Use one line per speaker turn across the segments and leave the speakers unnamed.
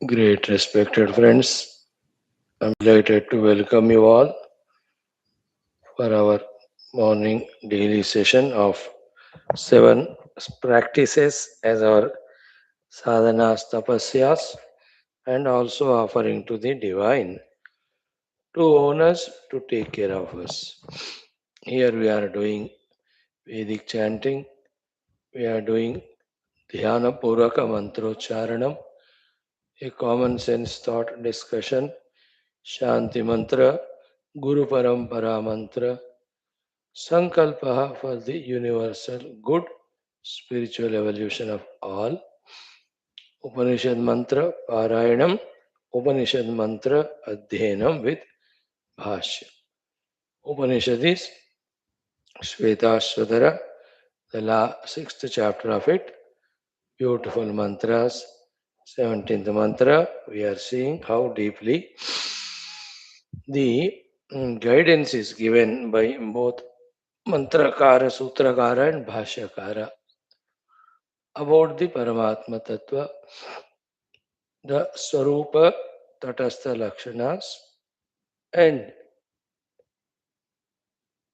Great respected friends, I'm delighted to welcome you all for our morning daily session of seven practices as our sadhanas tapasyas and also offering to the divine to own us, to take care of us. Here we are doing Vedic chanting, we are doing Dhyana Puraka Mantrocharanam, a common sense thought discussion, Shanti Mantra, Guru Parampara Mantra, Sankalpaha for the universal good spiritual evolution of all. Upanishad Mantra Parayanam, Upanishad Mantra Adhyanam with Bhashyam. Upanishad is Shwethashwathara, the sixth chapter of it. Beautiful mantras. 17th mantra, we are seeing how deeply the guidance is given by both Mantrakara, Sutrakara, and Bhashyakara about the Paramatma Tattva, the Swarupa Tatastha Lakshanas, and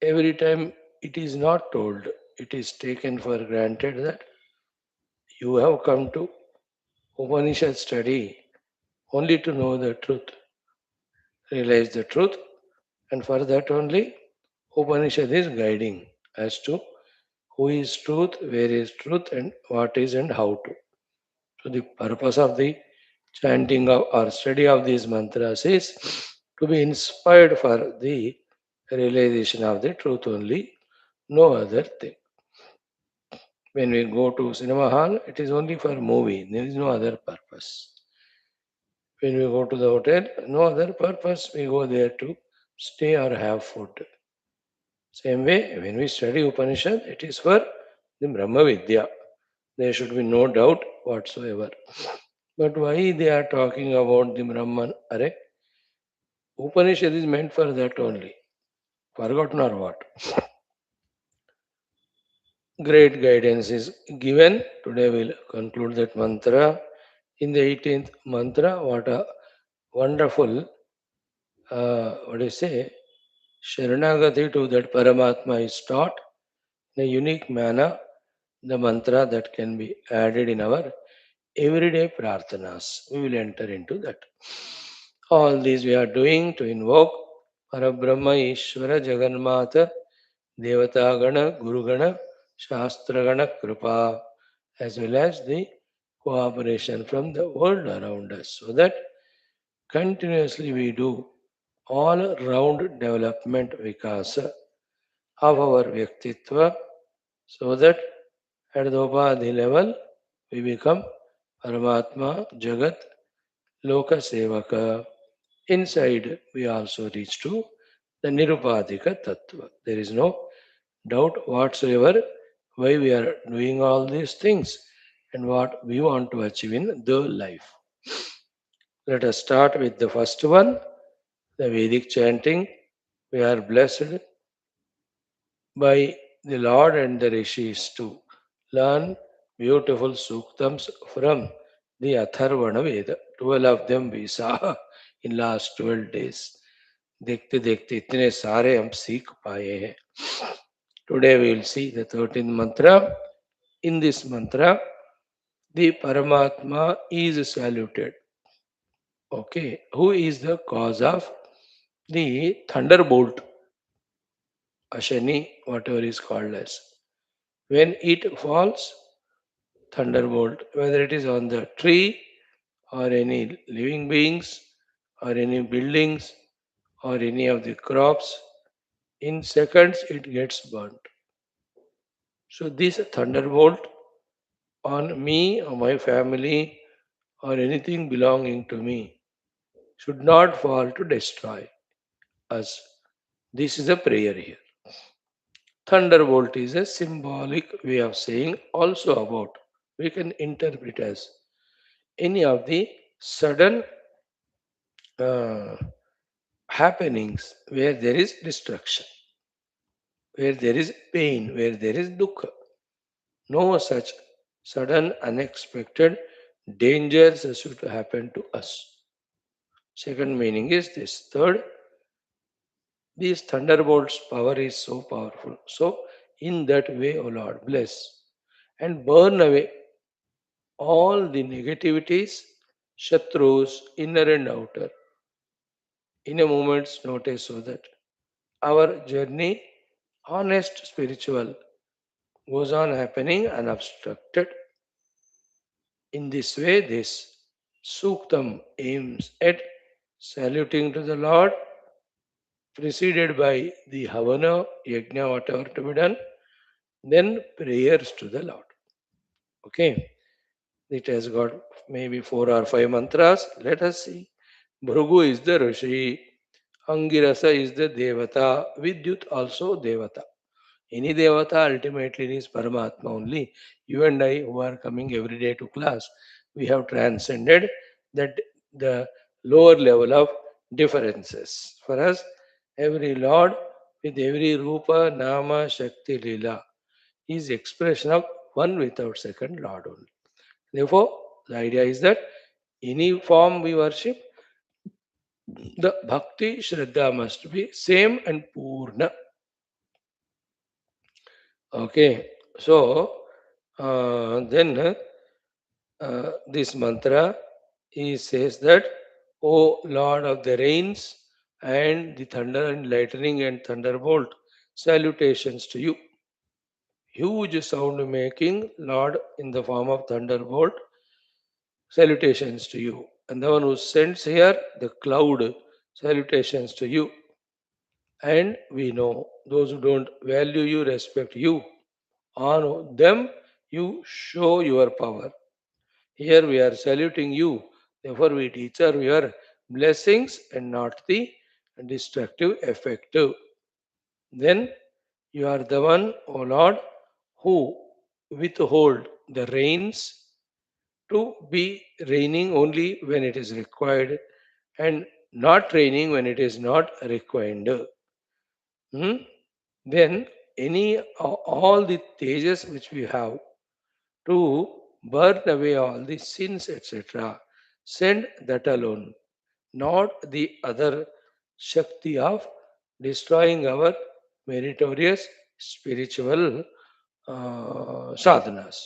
every time it is not told, it is taken for granted that you have come to Upanishad study only to know the truth, realize the truth, and for that only Upanishad is guiding as to who is truth, where is truth, and what is and how to. So the purpose of the chanting of, or study of these mantras is to be inspired for the realization of the truth only, no other thing. When we go to cinema hall, it is only for movie. There is no other purpose. When we go to the hotel, no other purpose. We go there to stay or have food. Same way, when we study Upanishad, it is for the Brahma Vidya. There should be no doubt whatsoever. But why they are talking about the Brahman? Are Upanishad is meant for that only. Forgotten or what? Great guidance is given. Today we'll conclude that mantra. In the 18th mantra, what a wonderful, what do you say, Sharanagati to that Paramatma is taught in a unique manner. The mantra that can be added in our everyday prarthanas. We will enter into that. All these we are doing to invoke Parabrahma Ishvara Jagannatha Devatagana Gurugana Shastragana Kripa as well as the cooperation from the world around us so that continuously we do all round development vikasa of our Vyaktitva so that at the Upadhi level we become Paramatma Jagat Loka Sevaka. Inside we also reach to the Nirupadhika Tattva. There is no doubt whatsoever why we are doing all these things and what we want to achieve in the life. Let us start with the first one, the Vedic chanting. We are blessed by the Lord and the Rishis to learn beautiful suktams from the Atharvana Veda. 12 of them we saw in last 12 days. देखते देखते इतने सारे हम सीख पाए हैं. Today we will see the 13th mantra. In this mantra, the Paramatma is saluted. Okay, who is the cause of the thunderbolt, Ashani, whatever is called as. When it falls, thunderbolt, whether it is on the tree or any living beings or any buildings or any of the crops, in seconds it gets burnt. So this thunderbolt on me or my family or anything belonging to me should not fall to destroy us. This is a prayer here. Thunderbolt is a symbolic way of saying also about, we can interpret as any of the sudden uh, happenings where there is destruction, where there is pain, where there is dukkha. No such sudden, unexpected dangers should happen to us. Second meaning is this. Third, these thunderbolts' power is so powerful. So, in that way, O Lord, bless and burn away all the negativities, shatrus, inner and outer, in a moment's notice, so that our journey, honest spiritual, goes on happening unobstructed. In this way, this Suktam aims at saluting to the Lord, preceded by the Havana, Yajna, whatever to be done, then prayers to the Lord. Okay, it has got maybe 4 or 5 mantras. Let us see. Bhrugu is the Rishi, Angirasa is the Devata, Vidyut also Devata. Any Devata ultimately is Paramatma only. You and I, who are coming every day to class, we have transcended that the lower level of differences. For us, every Lord with every Rupa, Nama, Shakti, Lila is expression of one without second Lord only. Therefore, the idea is that any form we worship, the bhakti, shraddha must be same and purna. Okay, so then this mantra, he says that, O Lord of the rains and the thunder and lightning and thunderbolt, salutations to you. Huge sound making Lord in the form of thunderbolt, salutations to you. And the one who sends here the cloud, salutations to you. And we know those who don't value you, respect you. On them you show your power. Here we are saluting you. Therefore, we teach your blessings and not the destructive effect. Then you are the one, O Lord, who withhold the rains to be raining only when it is required and not raining when it is not required. Hmm? Then all the tejas which we have to burn away all the sins, etc. Send that alone, not the other Shakti of destroying our meritorious spiritual sadhanas.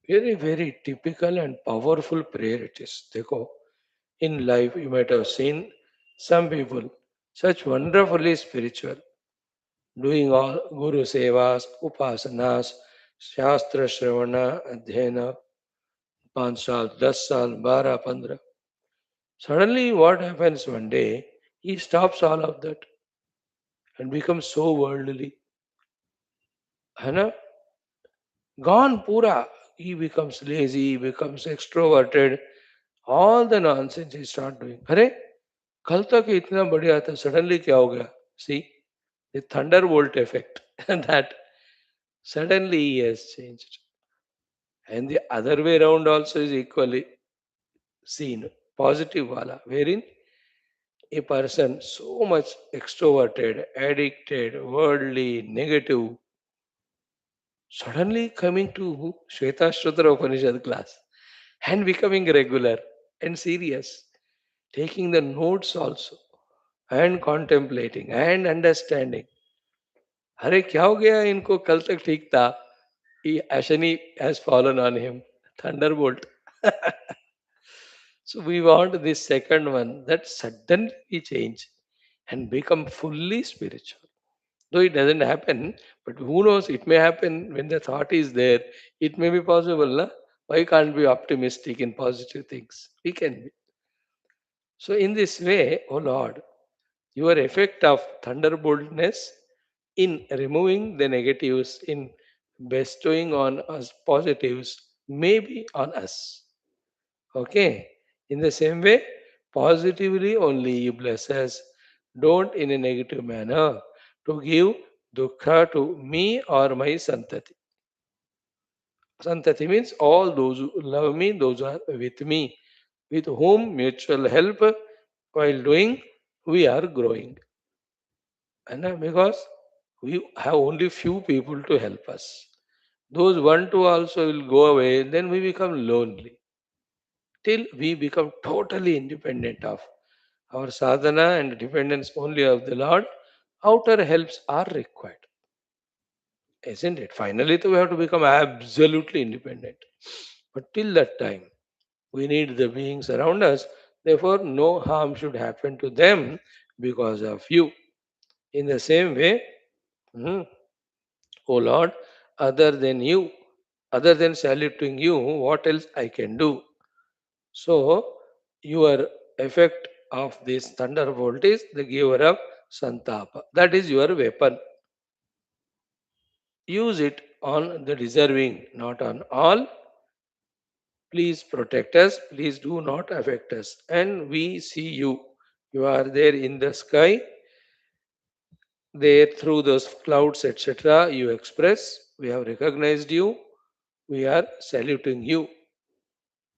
Very, very typical and powerful prayer it is. Dekho, in life you might have seen some people, such wonderfully spiritual, doing all Guru Sevas, Upasanas, Shastra Shravana, Adhyana, 5 साल 10 साल 12 15. Suddenly what happens one day, he stops all of that and becomes so worldly, है ना? Gone pura. He becomes lazy, he becomes extroverted, all the nonsense he start doing. अरे कल तक इतना बढ़िया था, suddenly क्या हो गया? See, the thunderbolt effect. And that suddenly he has changed. And the other way around also is equally seen. Positive wala, wherein a person so much extroverted, addicted, worldly, negative, suddenly coming to Shwethashwathara Upanishad class and becoming regular and serious, taking the notes also and contemplating and understanding. अरे क्या हो गया इनको कल तक ठीक था. Ashani has fallen on him. Thunderbolt. So we want this second one that suddenly change and become fully spiritual. Though it doesn't happen, but who knows, it may happen when the thought is there. It may be possible. Na? Why can't we be optimistic in positive things? We can be. So in this way, O Lord, your effect of thunderboltness in removing the negatives, in bestowing on us positives, may be on us. Okay. In the same way, positively only you bless us. Don't in a negative manner to give dukkha to me or my santati. Santati means all those who love me, those who are with me, with whom mutual help while doing, we are growing. And because we have only few people to help us. Those one, two also will go away, then we become lonely. till we become totally independent of our sadhana and dependence only of the Lord. Outer helps are required, isn't it? Finally, we have to become absolutely independent. But till that time, we need the beings around us. Therefore, no harm should happen to them because of you. In the same way, hmm, O Lord, other than you, other than saluting you, what else I can do? So, your effect of this thunderbolt is the giver of santapa. That is your weapon. Use it on the deserving, not on all. Please protect us. Please do not affect us. And we see you. You are there in the sky, there through those clouds, etc. You express. We have recognized you. We are saluting you.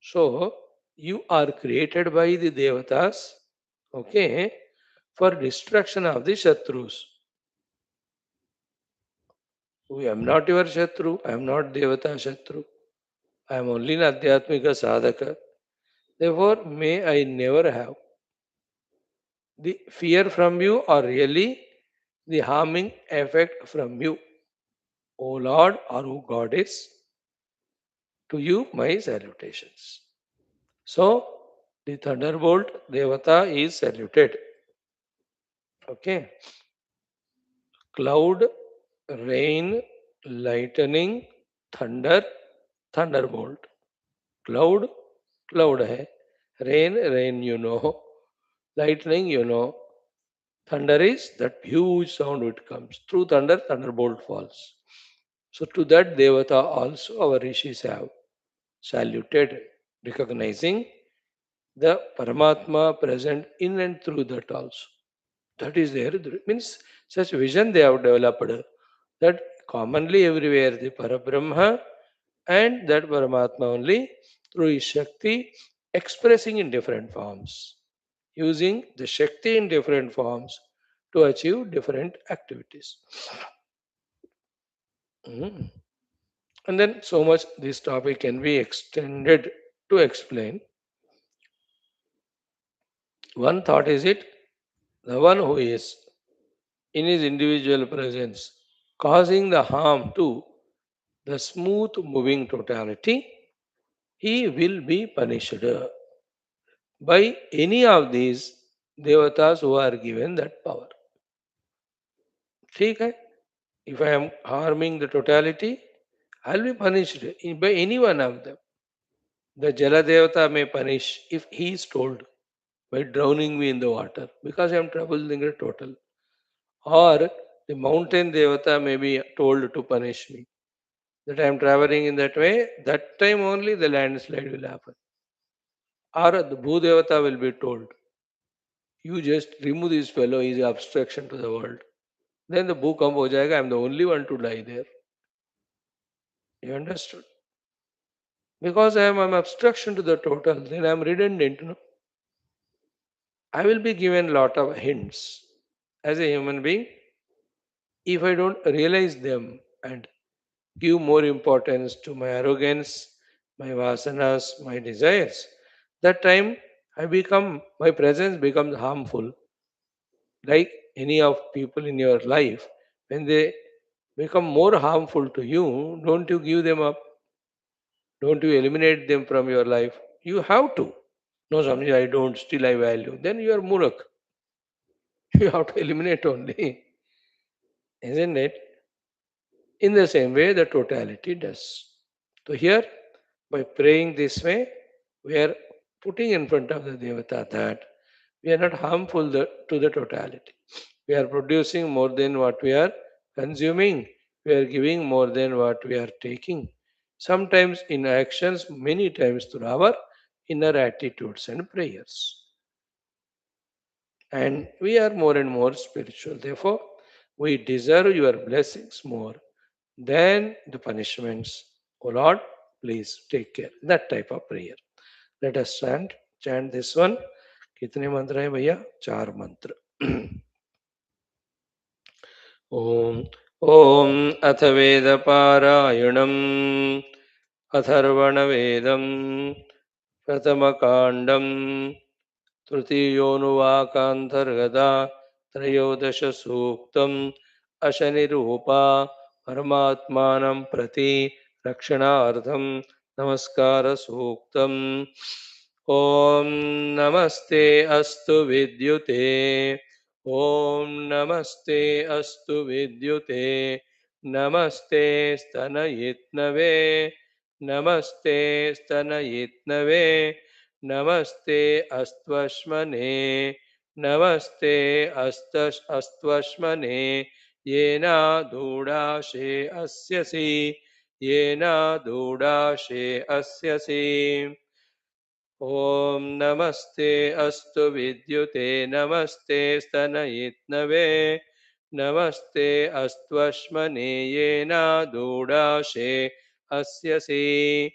So, you are created by the Devatas, okay, for destruction of the Shatrus. I am not your Shatru, I am not Devata Shatru, I am only an Adhyatmika Sadhaka. Therefore, may I never have the fear from you or really the harming effect from you. O Lord or O Goddess, to you my salutations. So, the thunderbolt Devata is saluted. Okay. Cloud, rain, lightning, thunder, thunderbolt. Cloud, cloud hai. Rain, rain, you know. Lightning, you know. Thunder is that huge sound which comes. Through thunder, thunderbolt falls. So to that Devata also our rishis have saluted, recognizing the Paramatma present in and through that also. That is there. Means such vision they have developed that commonly everywhere the Parabrahma and that Paramatma only through his Shakti expressing in different forms, using the Shakti in different forms to achieve different activities. Mhm. And then so much this topic can be extended to explain. One thought is it, the one who is in his individual presence causing the harm to the smooth moving totality, he will be punished by any of these devatas who are given that power. ठीक है? If I am harming the totality, I'll be punished by any one of them. The Jala Devata may punish if he is told by drowning me in the water because I am troubling the total. Or the mountain Devata may be told to punish me that I am traveling in that way, that time only the landslide will happen. Or the Bhudevata will be told, you just remove this fellow, he is an obstruction to the world. Then the Bhukamp ho jayega, I am the only one to die there. You understood? Because I am an obstruction to the total, then I am redundant. No? I will be given lot of hints as a human being. If I don't realize them and give more importance to my arrogance, my vasanas, my desires, that time my presence becomes harmful. Like any of people in your life, when they become more harmful to you, don't you give them up? Don't you eliminate them from your life? You have to. No, Swamiji, I don't, still I value. Then you are murak. You have to eliminate only. Isn't it? In the same way, the totality does. So here, by praying this way, we are putting in front of the Devata that we are not harmful to the totality. We are producing more than what we are consuming. We are giving more than what we are taking. Sometimes in actions, many times through our inner attitudes and prayers. And we are more and more spiritual. Therefore, we deserve your blessings more than the punishments. Oh Lord, please take care. That type of prayer. Let us chant this one. कितने मंत्र हैं भैया? 4 मंत्र. ॐ ॐ अथ वेदपारायणम् अथर्वणवेदम् प्रथमकाण्डं तृतीयोनुवाकान्तर्गता त्रयोदशसूक्तम् अशनिरूपा परमात्मानं प्रति रक्षणार्थं नमस्कारसूक्तम् ॐ नमस्ते अस्तु विद्युते ॐ नमस्ते अस्तु विद्युते नमस्ते स्तनयित्नवे नमस्ते स्तनयित्नवे नमस्ते अस्त्वश्मने नमस्ते अस्त्वश्मने येना दूडाशे अस्यसि येना दूडाशे अस्यसि ॐ नमस्ते अस्तु विद्युते नमस्ते स्तनयित्नवे नमस्ते अस्त्वश्मने येना दूडाशे अस्यसि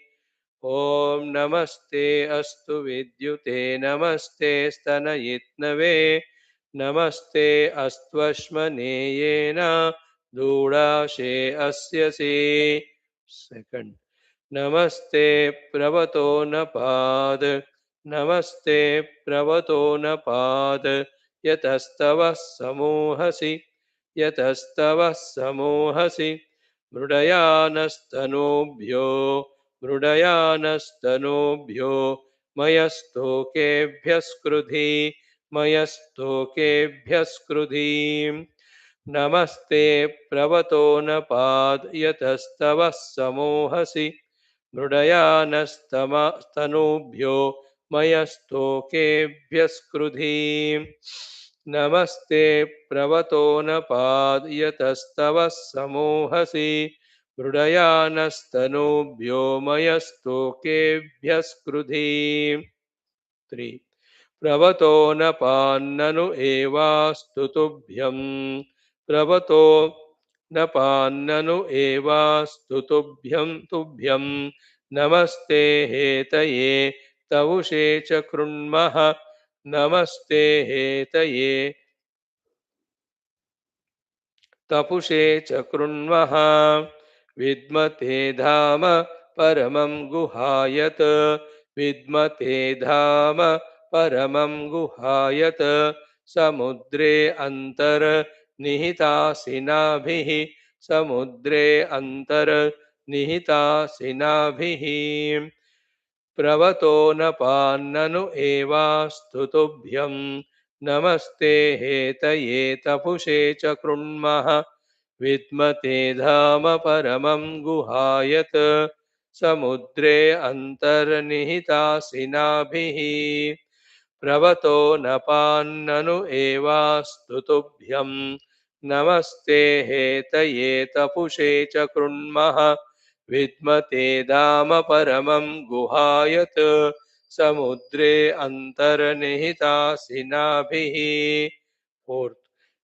ॐ नमस्ते अस्तु विद्युते नमस्ते स्तनयित्नवे नमस्ते अस्त्वश्मने येन दूडाशे अस्यसि सेकंड नमस्ते प्रवतो नपाद नमस्ते प्रवतो नपाद यतस्तव समूहसि यतस्तव समूहसि मृडयानस्तनोभ्यो मृडयानस्तनोभ्यो मयस्तोकेभ्यस्कृधि मयस्तोकेभ्यस्कृधि नमस्ते प्रवतो नपाद यतस्तव समूहसि मृडयानस्तनोभ्यो मयस्तोकेभ्यस्कृधि नमस्ते प्रवतो नपाद यतस्तव समूहसि मृडयानस्तनोभ्यो मयस्तोकेभ्यस्कृधि 3 प्रवतो नपान्ननु एवास्तु तुभ्यं प्रवतो नपान्ननु एवास्तु तुभ्यं नमस्ते हेतये तवुषे च कृण्मः नमस्ते हेतये तपुषे च कृण्मः विद्मते धाम परमं गुहायत विद्मते धाम परमं गुहायत समुद्रे अन्तर्निहितासिनाभिः समुद्रे अन्तर्निहितासिनाभिः प्रवतो नपान्ननु एवास्तु तुभ्यं नमस्ते हेतये तपुषे च कृण्मः विद्मते धाम परमं गुहायत समुद्रे अन्तर्निहितासिनाभिः प्रवतो नपान्ननु एवास्तु तुभ्यं नमस्ते हेतये तपुषे च कृण्मः विद्मते धाम परमं गुहायत समुद्रे अन्तर्निहितासिनाभिः फोर्थ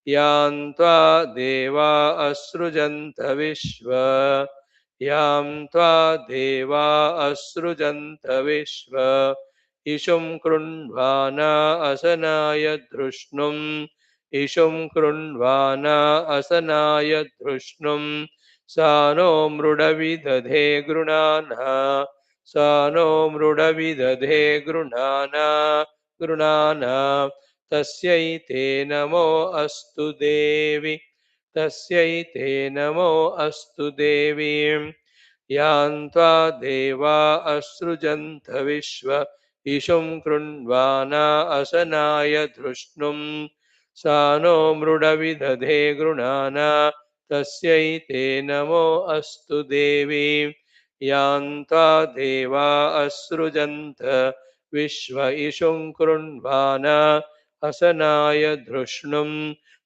यां त्वा देवा असृजन्त विश्व यां त्वा देवा असृजन्त विश्व इषुं कृण्वाना असनाय धृष्णुम् इषुं कृण्वाना असनाय धृष्णुम् सा नो मृडविदधे गृणाना सा नो मृडविदधे गृणाना तस्यै ते नमो अस्तु देवी तस्यै ते नमो अस्तु देवी यां त्वा देवा असृजन्त विश्व इषुं कृण्वाना असनाय धृष्णुम् सा नो मृडविदधे गृणाना तस्यै ते नमो अस्तु देवी यां त्वा देवा असृजन्त विश्व इषुं कृण्वाना असनाय धृष्णुम्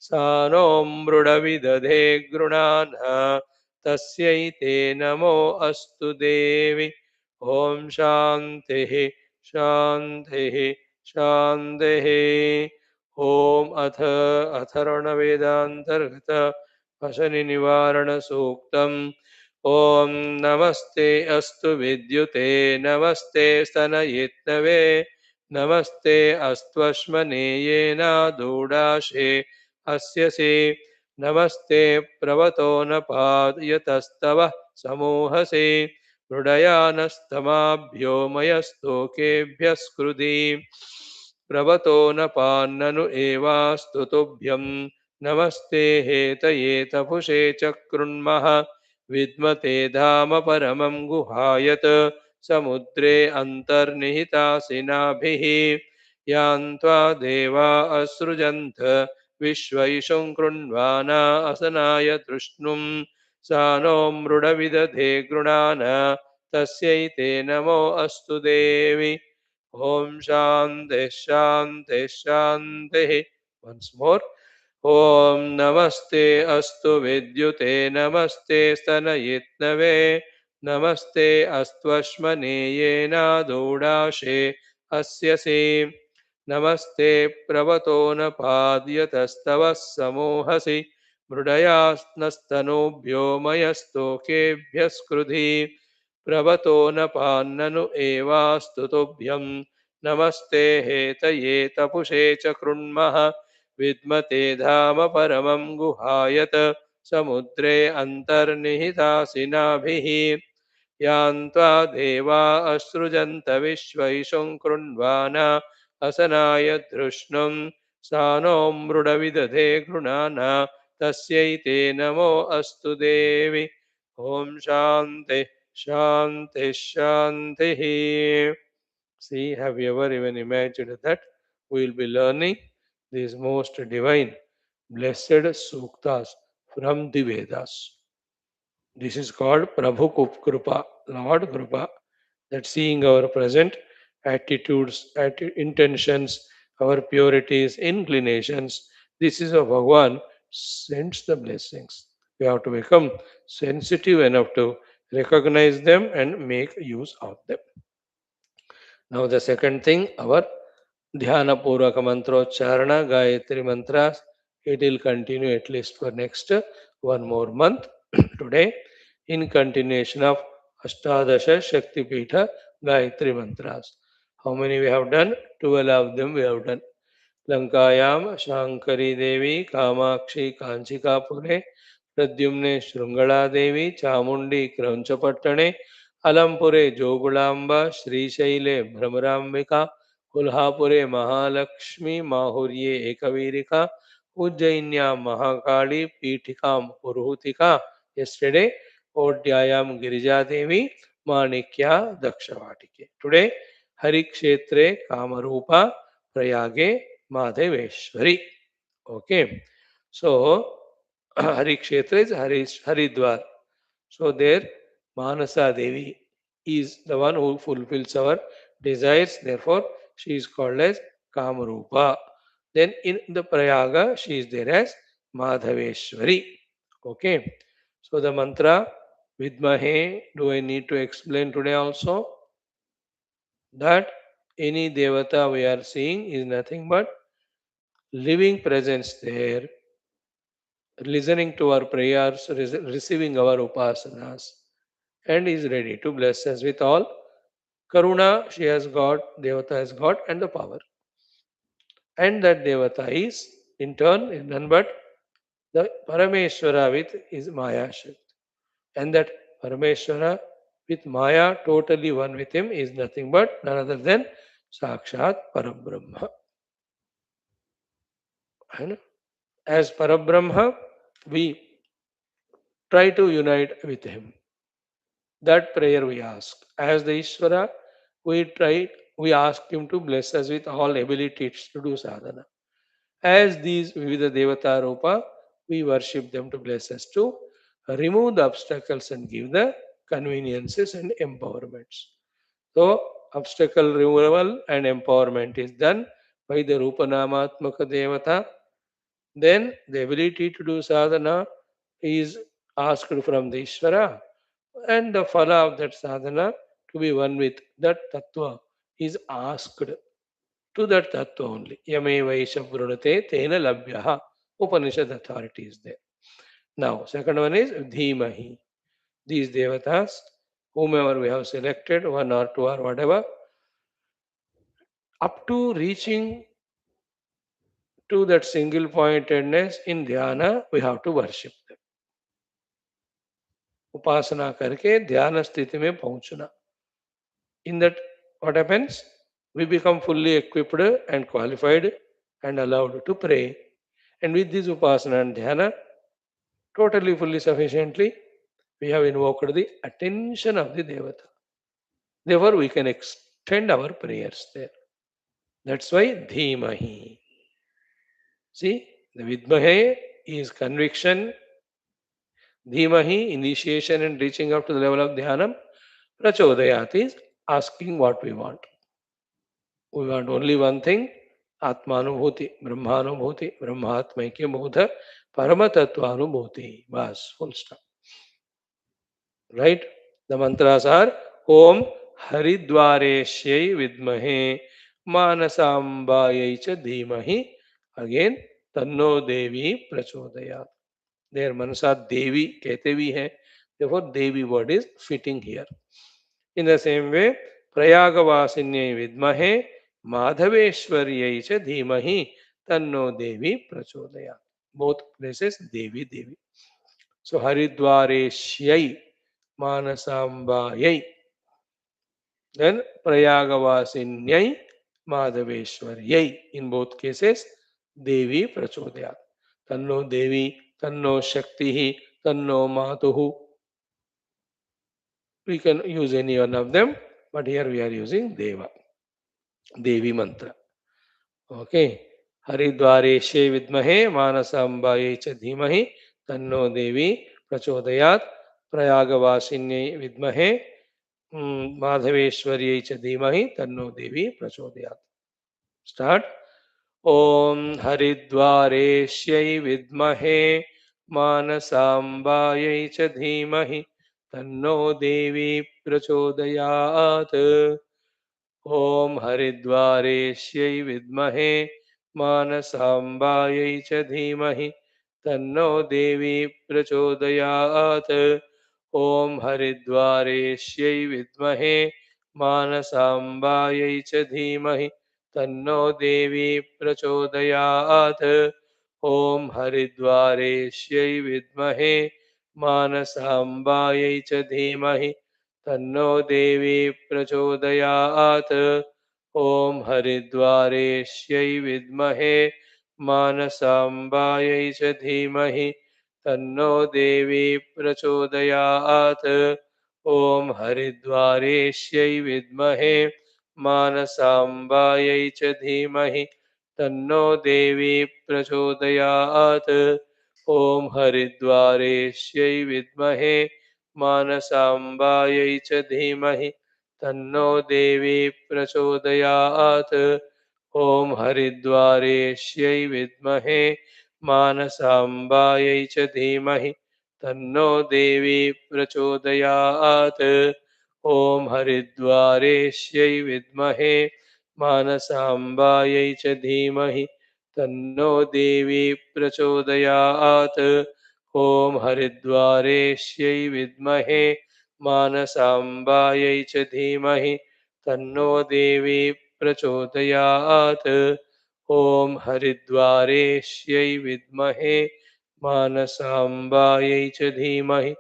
सा नो मृडविदधे गृणाना तस्यै ते नमो अस्तु देवी ॐ शान्तिः शान्तिः शान्तिः ॐ अथर्वणवेदान्तर्गत वशनि निवारण सूक्तम् ॐ नमस्ते अस्तु विद्युते नमस्ते स्तनयित्नवे नमस्ते अस्त्वश्मने येन दूडाशे अस्यसि नमस्ते प्रवतो नपाद यतस्तव समूहसि हृदयानस्तमाभ्यो मयस्तोकेभ्यः स्कृति प्रवतो न पान्ननु एवास्तु तुभ्यं नमस्ते हेतये तपुषे च कृण्मः विद्मते धाम परमं गुहायत समुद्रे अन्तर्निहितासिनाभिः यान्त्वा देवा असृजन्त विश्वैषुं कृण्वाना असनाय तृष्णुं सा नो मृडविदधे गृणान तस्यै ते नमो अस्तु देवि ॐ शान्तिः शान्तिः शान्तिः वन्स् मोर् ॐ नमस्ते अस्तु विद्युते नमस्ते स्तनयित्नवे नमस्ते अस्त्वश्मनेयेनादौडाशे अस्यसि नमस्ते प्रवतो न पाद्यतस्तव समूहसि मृडयास्नस्तनूभ्यो मयस्तोकेभ्यः स्कृधि प्रवतो न पान्ननु एवास्तु तुभ्यं नमस्ते हेतये तपुषे च कृण्मः विद्मते धाम परमं गुहायत समुद्रे अन्तर्निहितासिनाभिः यान्त्वा देवा असृजन्त विश्वैषुं कृण्वाना असनाय धृष्णुं सा नो मृडविदधे गृणाना तस्यै ते नमो अस्तु देवि ॐ शान्तिः शान्तिः शान्तिः. See, have you ever even imagined that we will be learning these most divine, blessed suktas from the Vedas? This is called Prabhu Krupa, Lord Krupa, that seeing our present attitudes, intentions, our purities, inclinations, this is how Bhagwan sends the blessings. We have to become sensitive enough to recognize them and make use of them. Now, the second thing, our Dhyana Purvaka Mantrocharana, Gayatri Mantras, it will continue at least for next one more month today in continuation of Ashtadasha Shakti Pitha Gayatri Mantras. How many we have done? 12 of them we have done. लङ्कायां Shankari Devi Kamakshi काञ्चिकापुरे प्रद्युम्ने शृङ्गलादेवी Chamundi क्रौञ्चपट्टणे अलम्पुरे Jogulamba श्रीशैले Bhramarambika Kolhapure Mahalakshmi माहुर्ये एकवीरिका उज्जयिन्यां Mahakali पीठिकां पुरुहूतिका yesterday ओड्यायां Girija Devi माणिक्या दक्षवाटिके today हरिक्षेत्रे Kamrupa प्रयागे Madhaveshwari. Okay. So, Harikshetra is Haridwar. So, there Manasa Devi is the one who fulfills our desires. Therefore, she is called as Kamarupa. Then in the Prayaga, she is there as Madhaveshwari. Okay. So, the mantra Vidmahe, do I need to explain today also? That any Devata we are seeing is nothing but living presence there, listening to our prayers, receiving our upasanas, and is ready to bless us with all. Karuna, she has got, Devata has got, and the power. And that Devata is, in turn, is none but the Parameshwara with his Maya Shakti. And that Parameshwara with Maya, totally one with him, is nothing but none other than Sakshat Parabrahma. And as Parabrahma, we try to unite with him. That prayer we ask. As the Ishvara, we ask him to bless us with all abilities to do sadhana. As these Vivida Devata Rupa, we worship them to bless us to remove the obstacles and give the conveniences and empowerments. So, obstacle removal and empowerment is done by the Rupanamatmaka Devata. Then the ability to do sadhana is asked from the Ishvara, and the phala of that sadhana to be one with that tattva is asked to that tattva only. Yame vaisha vrunate tena labhyaha. Upanishad authority is there. Now, second one is dhimahi. These devatas, whomever we have selected, one or two or whatever, up to reaching to that single pointedness in dhyana, we have to worship them. उपासना करके ध्यान स्थिति में पहुंचना. In that, what happens? We become fully equipped and qualified and allowed to pray. And with this upasana and dhyana, totally, fully, sufficiently, we have invoked the attention of the Devata. Therefore, we can extend our prayers there. That's why Dhimahi. See, the Vidmahe is conviction. Dhimahi, initiation and reaching up to the level of Dhyanam. Prachodayat is asking what we want. We want only one thing, Atmanubhuti, Brahmanubhuti, Brahmatmaikya Bodha, Paramatattvanubhuti. Bas, full stop. Right? The mantras are Om Haridvareshyai Vidmahe Manasambayai cha Dhimahi. Again, Tanno Devi Prachodayat. There Manasa Devi कहते भी हैं. Therefore, Devi word is fitting here. In the same way, Prayagavasinyai Vidmahe Madhaveshwaryai cha Dhimahi Tanno Devi Prachodayat. Both places Devi Devi. So Haridvareshyai Manasambayai. Then Prayagavasinyai Madhaveshwaryai. In both cases, Devi Prachodayat. Tanno Devi, Tanno Shakti, Tanno Matuhu. We can use any one of them, but here we are using Deva, Devi mantra. Okay. Haridvareshe vidmahe manasambaye cha dhimahi tanno devi prachodayat prayagavasinye vidmahe madhaveshwarye cha dhimahi tanno devi prachodayat. Start. Om Haridvareshyai vidmahe manasambaye cha dhimahi तन्नो देवी प्रचोदयात्. ओम हरिद्वारेश्यै विद्महे मानसाम्बायै च धीमहि तन्नो देवी प्रचोदयात्. ओम हरिद्वारेश्यै विद्महे मानसाम्बायै च धीमहि तन्नो देवी प्रचोदयात्. ओम हरिद्वारेश्यै विद्महे मानसाम्बायै च धीमहि तन्नो देवी प्रचोदयात्. ओम हरिद्वारेश्यै विद्महे मानसाम्बायै च धीमहि तन्नो देवी प्रचोदयात्. ओम हरिद्वारेश्यै विद्महे मानसाम्बायै च धीमहि तन्नो देवी प्रचोदयात्. ओम हरिद्वारेश्यै विद्महे मानसाम्बायै च धीमहि तन्नो देवी प्रचोदयात्. ओम हरिद्वारेश्यै विद्महे मानसाम्बायै च धीमहि तन्नो देवी प्रचोदयात्. ओम हरिद्वारेश्यै विद्महे मानसाम्बायै च धीमहि तन्नो देवी प्रचोदयात्. ओम हरिद्वारेश्यै विद्महे मानसाम्बायै च धीमहि तन्नो देवी प्रचोदयात्. ओम हरिद्वारेश्यै विद्महे मानसाम्बायै च धीमहि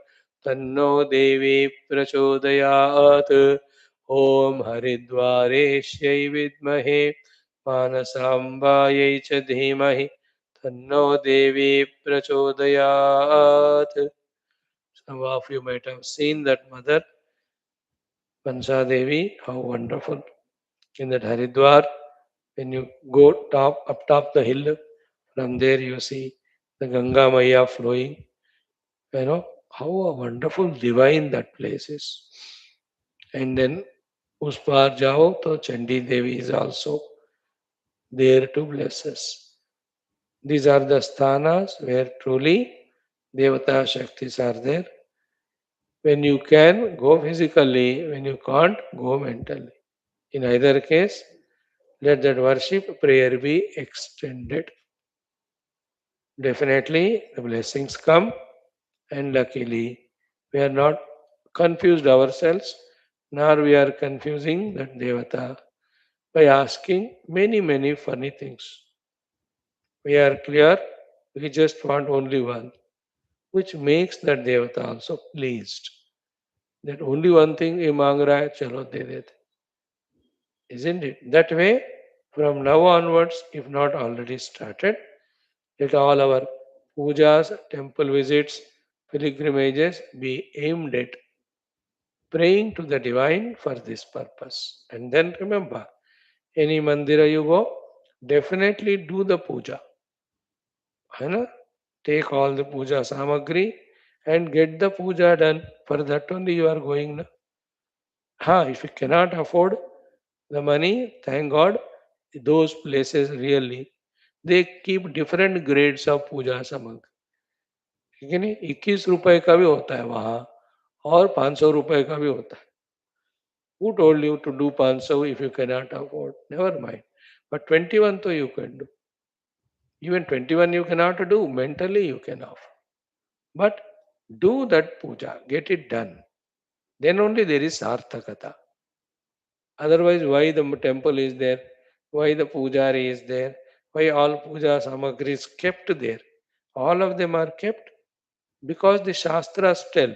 तन्नो देवी प्रचोदयात्. ओम हरिद्वारेश्यै विद्महे मानसाम्बायै च धीमहि तन्नो देवी प्रचोदयात्. Some of you might have seen that mother, Pansa Devi, how wonderful. In that Haridwar, when you go up top the hill, from there you see the Ganga Maya flowing. You know, how a wonderful divine that place is. And then उस पार जाओ तो Chandi Devi is also there to bless us. These are the sthanas where truly Devata Shaktis are there. When you can, go physically. When you can't, go mentally. In either case, let that worship prayer be extended. Definitely, the blessings come, and luckily, we are not confused ourselves, nor we are confusing that Devata by asking many, many funny things. We are clear, we just want only one. which makes that devata also pleased. That only one thing he mang raha hai, chalo de dete. Isn't it? That way, from now onwards, if not already started, let all our pujas, temple visits, pilgrimages be aimed at praying to the divine for this purpose. And then remember, any mandira you go, definitely do the puja. है ना? Take all the puja samagri and get the puja done. For that only you are going. Na? Ha, if you cannot afford the money, thank God, those places really, they keep different grades of puja samagri. ठीक है नहीं 21 रुपए का भी होता है वहां और 500 रुपए का भी होता है. Who told you to do 500 if you cannot afford? Never mind. But 21 to you can do. Even 21 you cannot do. Mentally you can afford. But do that puja. Get it done. Then only there is sarthakata. Otherwise, why the temple is there? Why the pujari is there? Why all puja samagri is kept there? All of them are kept because the Shastras tell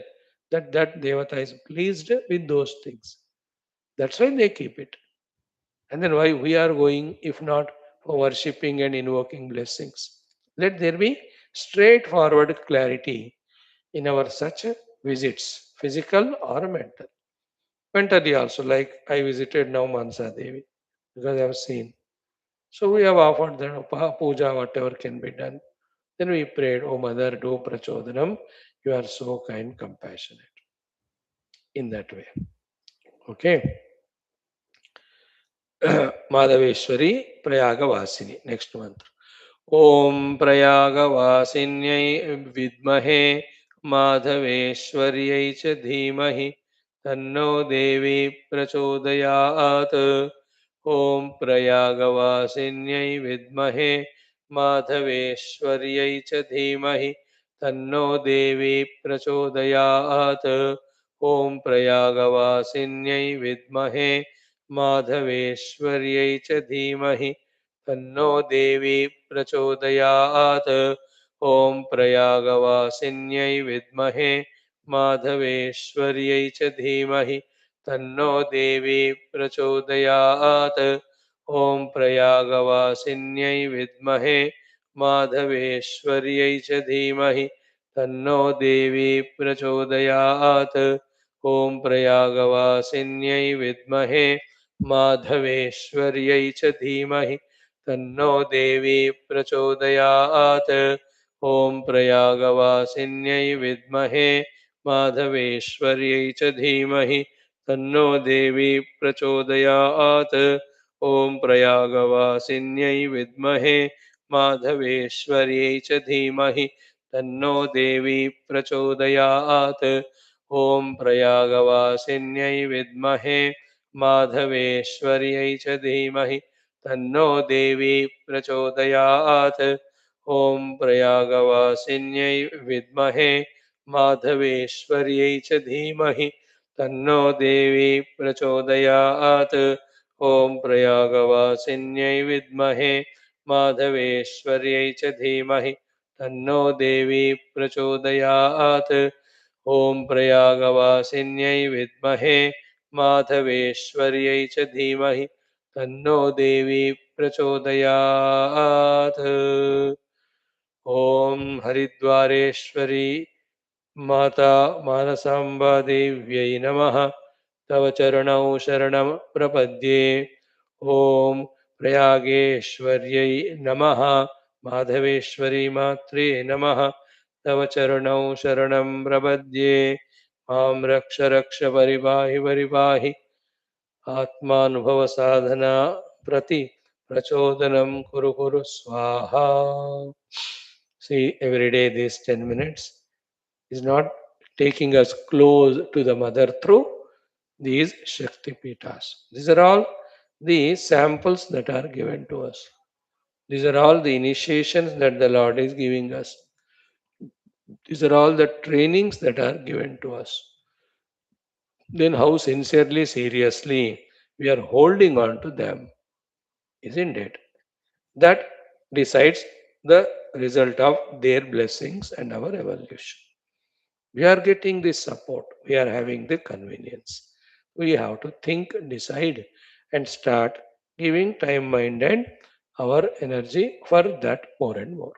that that Devata is pleased with those things. That's why they keep it. And then why we are going if not for worshipping and invoking blessings? Let there be straightforward clarity in our such visits, physical or mental. Mentally also, like I visited now Mansa Devi because I have seen. So we have offered the puja, whatever can be done. Then we prayed, Oh Mother, do prachodhanam. You are so kind, compassionate. In that way. Okay. Madhaveshwari Prayagavasini. Next mantra. Om Prayagavasinyai Vidmahe Madhaveshwaryai Cha Dhimahi Tanno Devi Prachodayat. Om Prayagavasinyai Vidmahe Madhaveshwaryai Cha Dhimahi Tanno Devi Prachodayat. Om Prayagavasinyai Vidmahe माधवेश्वर्यै च धीमहि तन्नो देवी प्रचोदयात् ॐ प्रयागवासिन्यै विद्महे माधवेश्वर्यै च धीमहि तन्नो देवी प्रचोदयात् ॐ प्रयागवासिन्यै विद्महे माधवेश्वर्यै च धीमहि तन्नो देवी प्रचोदयात् ॐ प्रयागवासिन्यै विद्महे माधवेश्वर्यै च धीमहि तन्नो देवी प्रचोदयात् ॐ प्रयागवासिन्यै विद्महे माधवेश्वर्यै च धीमहि तन्नो देवी प्रचोदयात् ॐ प्रयागवासिन्यै विद्महे माधवेश्वर्यै च धीमहि तन्नो देवी प्रचोदयात् ॐ प्रयागवासिन्यै विद्महे माधवेश्वर्यै च धीमहि तन्नो देवी प्रचोदयात् ॐ प्रयागवासिन्यै विद्महे माधवेश्वर्यै च धीमहि तन्नो देवी प्रचोदयात् ॐ प्रयागवासिन्यै विद्महे माधवेश्वर्यै च धीमहि तन्नो देवी प्रचोदयात् ॐ प्रयागवासिन्यै विद्महे माधवेश्वर्यै च धीमहि तन्नो देवी प्रचोदयात् ॐ हरिद्वारेश्वरी माता मानसाम्बा देव्यै नमः तव चरणौ शरणं प्रपद्ये ॐ प्रयागेश्वर्यै नमः माधवेश्वरी मात्रे नमः तव चरणौ शरणं प्रपद्ये मां रक्ष रक्ष परिपाहि परिपाहि आत्मानुभव साधना प्रति प्रचोदनम कुरु कुरु स्वाहा. See, every day these 10 minutes is not taking us close to the mother through these Shakti Pitas. These are all the samples that are given to us. These are all the initiations that the Lord is giving us. These are all the trainings that are given to us. Then how sincerely, seriously we are holding on to them, isn't it? That decides the result of their blessings and our evolution. We are getting this support. We are having the convenience. We have to think, decide, and start giving time, mind, and our energy for that more and more.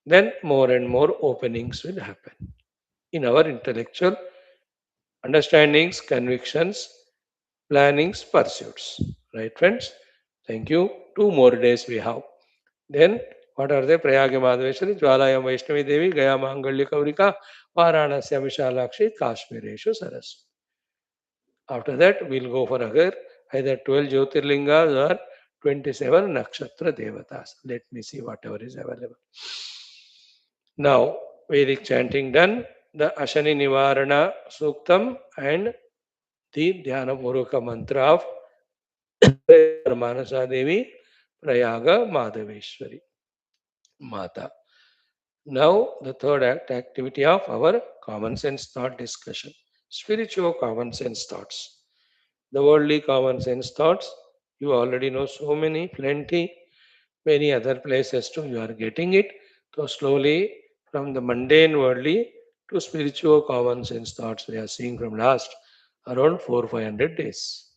Then more and more openings will happen in our intellectual understandings, convictions, plannings, pursuits. Right, friends? Thank you. 2 more days we have. Then, what are they? Prayagi Madhaveshwari, Jwalayam Vaishnavi Devi, Gaya Mangalya Kaurika, Varanasya Vishalakshi, Kashmireshu Saras. After that, we'll go for either 12 Jyotirlingas or 27 Nakshatra Devatas. Let me see whatever is available. Now, Vedic chanting done, the Ashani Nivarana Suktam and the Dhyana Muruka mantra of Manasa Devi, Prayaga Madhaveshwari Mata. Now, the third activity of our common sense thought discussion. Spiritual common sense thoughts. The worldly common sense thoughts, you already know so many, plenty, many other places too. You are getting it. So, slowly from the mundane worldly to spiritual common sense thoughts, we are seeing from last around 400-500 days.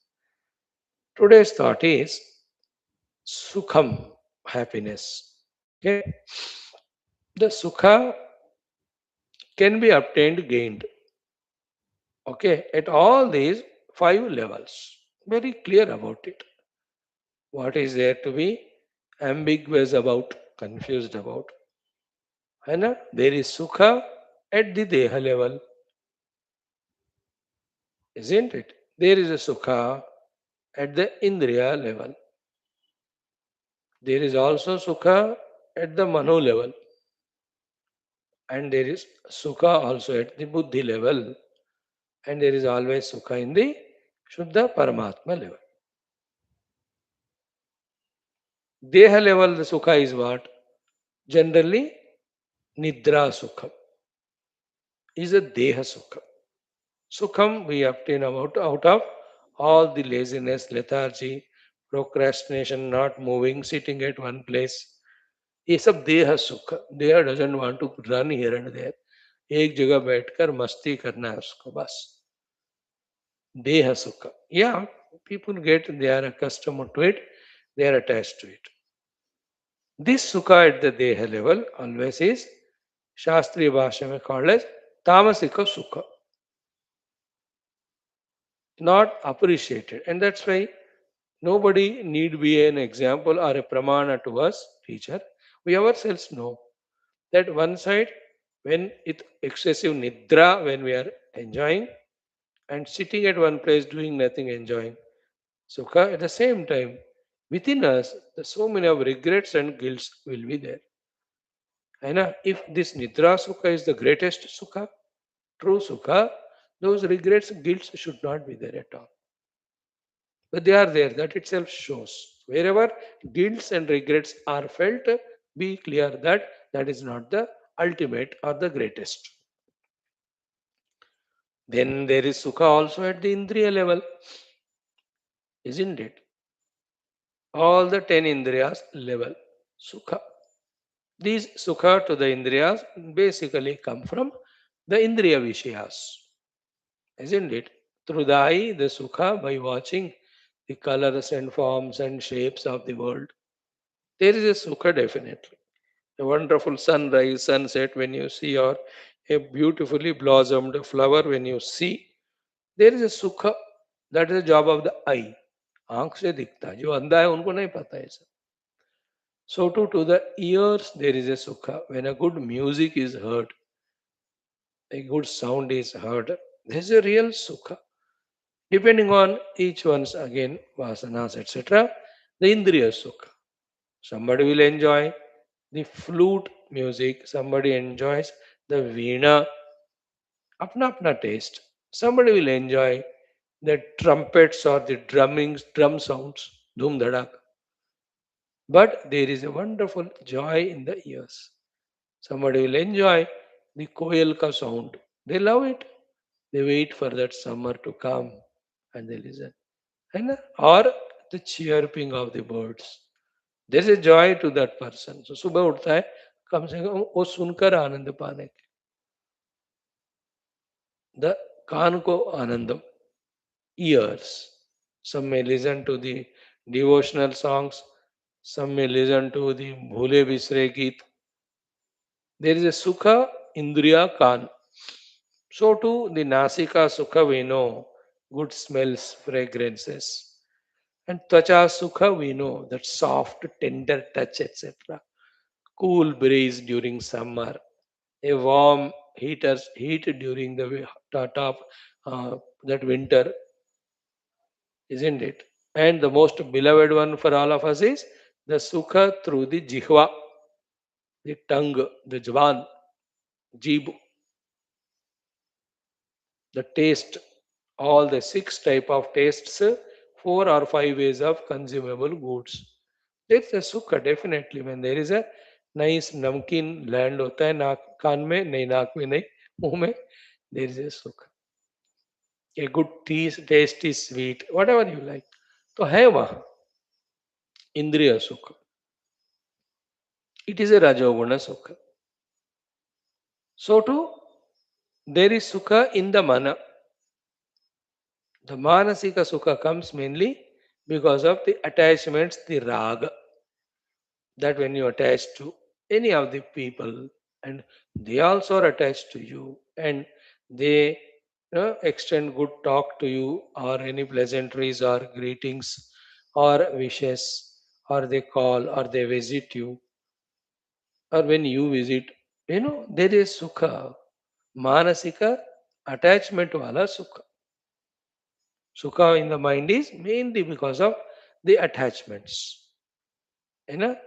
Today's thought is Sukham, happiness. Okay. The Sukha can be obtained, gained. Okay, at all these 5 levels. Very clear about it. What is there to be ambiguous about, confused about? And there is Sukha at the Deha level, isn't it? There is a Sukha at the Indriya level. There is also Sukha at the Mano level. And there is Sukha also at the Buddhi level. And there is always Sukha in the Shuddha Paramatma level. Deha level, the Sukha is what? Generally, Nidra Sukham is a Deha Sukham. Sukham we obtain out of all the laziness, lethargy, procrastination, not moving, sitting at one place. ये सब देह सुख. देह doesn't want to run here and there. एक जगह बैठकर मस्ती करना है उसको बस. देह सुख. Yeah, people they are accustomed to it, they are attached to it. This sukha at the deha level always is Shastriya Bhashyam called as Tamasika Sukha. Not appreciated. And that's why nobody need be an example or a pramana to us, teacher. We ourselves know that one side, when it excessive nidra, when we are enjoying and sitting at one place doing nothing, enjoying sukha, at the same time, within us, so many of regrets and guilts will be there. And if this nidra sukha is the greatest sukha, true sukha, those regrets, guilts should not be there at all. But they are there. That itself shows. Wherever guilts and regrets are felt, be clear that that is not the ultimate or the greatest. Then there is Sukha also at the Indriya level, isn't it? All the 10 Indriyas level, Sukha. These Sukha to the Indriyas basically come from the Indriya Vishayas, isn't it? Through the eye, the Sukha by watching the colors and forms and shapes of the world. There is a Sukha definitely. A wonderful sunrise, sunset when you see, or a beautifully blossomed flower when you see. There is a Sukha. That is the job of the eye. आंख से दिखता है जो अंधा है उनको नहीं पता है सब. So too to the ears there is a sukha. When a good music is heard, a good sound is heard, there is a real sukha. Depending on each one's again vasanas etc. The indriya sukha. Somebody will enjoy the flute music. Somebody enjoys the veena. Apna apna taste. Somebody will enjoy the trumpets or the drummings, drum sounds. Dhum dhadak. But there is a wonderful joy in the ears. Somebody will enjoy the koel ka sound. They love it. They wait for that summer to come and they listen. And, or the chirping of the birds. There is a joy to that person. So सुबह उठता है कम से कम वो सुनकर आनंद पाने के. the Kanko Anandam, ears. Some may listen to the devotional songs, some may listen to the Bhule Bisre Geet. There is a Sukha Indriya Kan. So too the Nasika Sukha we know, good smells, fragrances. And Twacha Sukha we know, that soft, tender touch, etc. Cool breeze during summer, a warm heat during the top that winter, isn't it? And the most beloved one for all of us is the Sukha through the Jihva, the tongue, the Jvan, Jib, the taste, all the six type of tastes, four or five ways of consumable goods. There's a sukha definitely when there is a nice namkeen land होता है नाक कान में नहीं नाक में नहीं मुंह में there is a sukha. A good tasty sweet whatever you like तो है वहाँ इंद्रिय सुख. It is a rajoguna sukha. So too there is sukha in the mana. The manasika sukha comes mainly because of the attachments, the raga, that when you attach to any of the people and they also are attached to you and they extend good talk to you or any pleasantries or greetings or wishes or they call or they visit you or when you visit, there is sukha, manasika attachment wala sukha. Sukha in the mind is mainly because of the attachments. You know,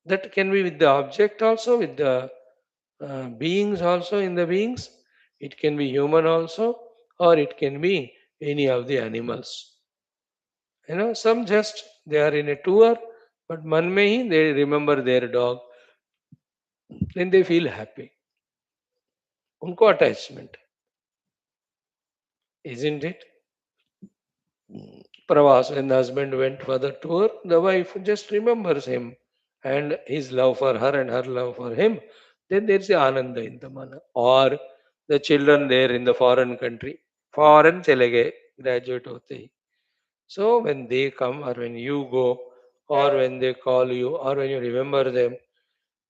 that can be with the object also, with the beings also in the beings. It can be human also, or it can be any of the animals. Some just they are in a tour, but man mein hi they remember their dog, then they feel happy. Unko attachment, isn't it? Pravas, when the husband went for the tour, the wife just remembers him and his love for her and her love for him. Then there's the ananda in the mana. Or the children there in the foreign country, foreign chale gaye, graduate hote hi. So when they come or when you go or when they call you or when you remember them,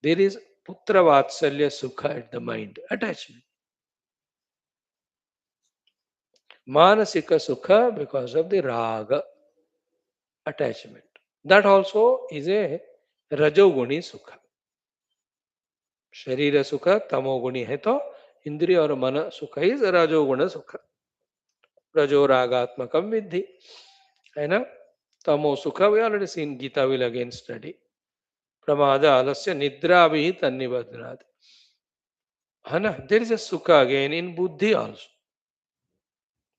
there is putra vatsalya sukha at the mind, attachment. Manasika sukha because of the raga, attachment. That also is a rajoguni sukha. शरीर सुख तमोगुणी है तो इंद्रिय और मन सुख is रजोगुण सुख. रजो रागात्मकम विद्धि, है ना. तमो सुख we already seen Gita will again study. प्रमाद आलस्य निद्रा भी तन्निबध्नात्, है ना. देयर इज अ सुख अगेन इन बुद्धि आल्सो,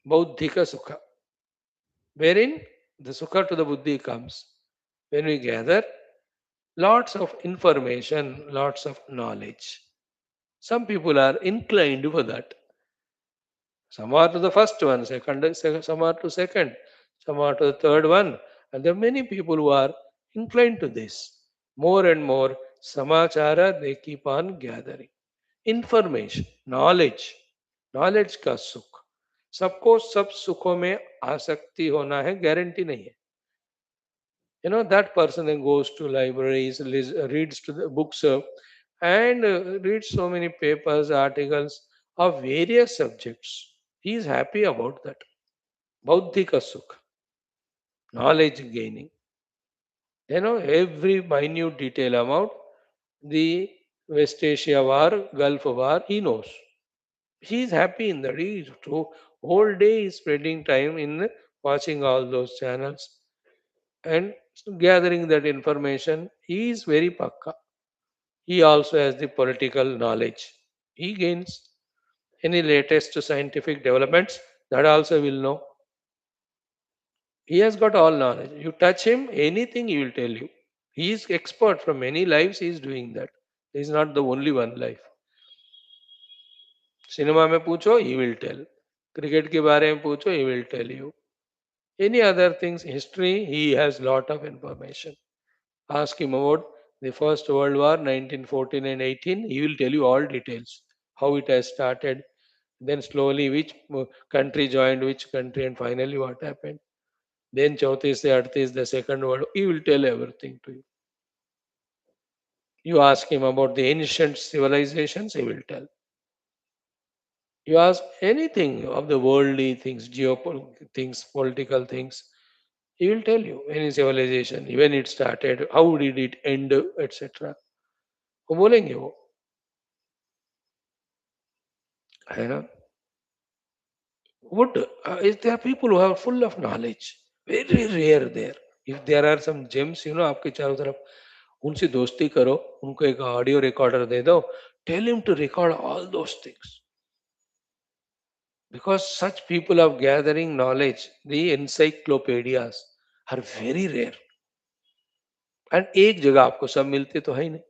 बौद्धिक सुख, wherein the sukha to the buddhi comes when we gather lots of information, lots of knowledge. Some people are inclined for that. Some are to the first one, some are to second, some are to the third one. And there are many people who are inclined to this. More and more samachara they keep on gathering. Information, knowledge का सुख. सबको सब सुखों में आसक्ति होना है, guarantee नहीं है. That person then goes to libraries, reads to the books and reads so many papers, articles of various subjects. He is happy about that. Bauddhika sukha, knowledge gaining. Every minute detail about the West Asia war, Gulf war, he knows. He is happy in that. He is whole day is spending time in watching all those channels and gathering that information. He is very pakka. He also has the political knowledge. He gains any latest scientific developments, that also will know. He has got all knowledge. You touch him, anything he will tell you. He is expert from many lives. He is doing that. He is not the only one life. Cinema में पूछो, he will tell. Cricket के बारे में पूछो, he will tell you. Any other things, history, he has lot of information. Ask him about the First World War, 1914 and 18. He will tell you all details. How it has started, Then slowly which country joined which country, and finally what happened. Then Chauthi se Arthi is the second word. He will tell everything to you. You ask him about the ancient civilizations, he will tell. You ask anything of the worldly things, geopolitical things, political things, he will tell you any civilization, when it started, how did it end, etc. वो बोलेंगे वो, है ना? Would is there are people who are full of knowledge, very rare there. If there are some gems, आपके चारों तरफ, उनसे दोस्ती करो, उनको एक ऑडियो रिकॉर्डर दे दो, tell him to record all those things. Because such people of gathering knowledge, the encyclopedias are very rare. And एक जगह आपको सब मिलते तो है ही नहीं.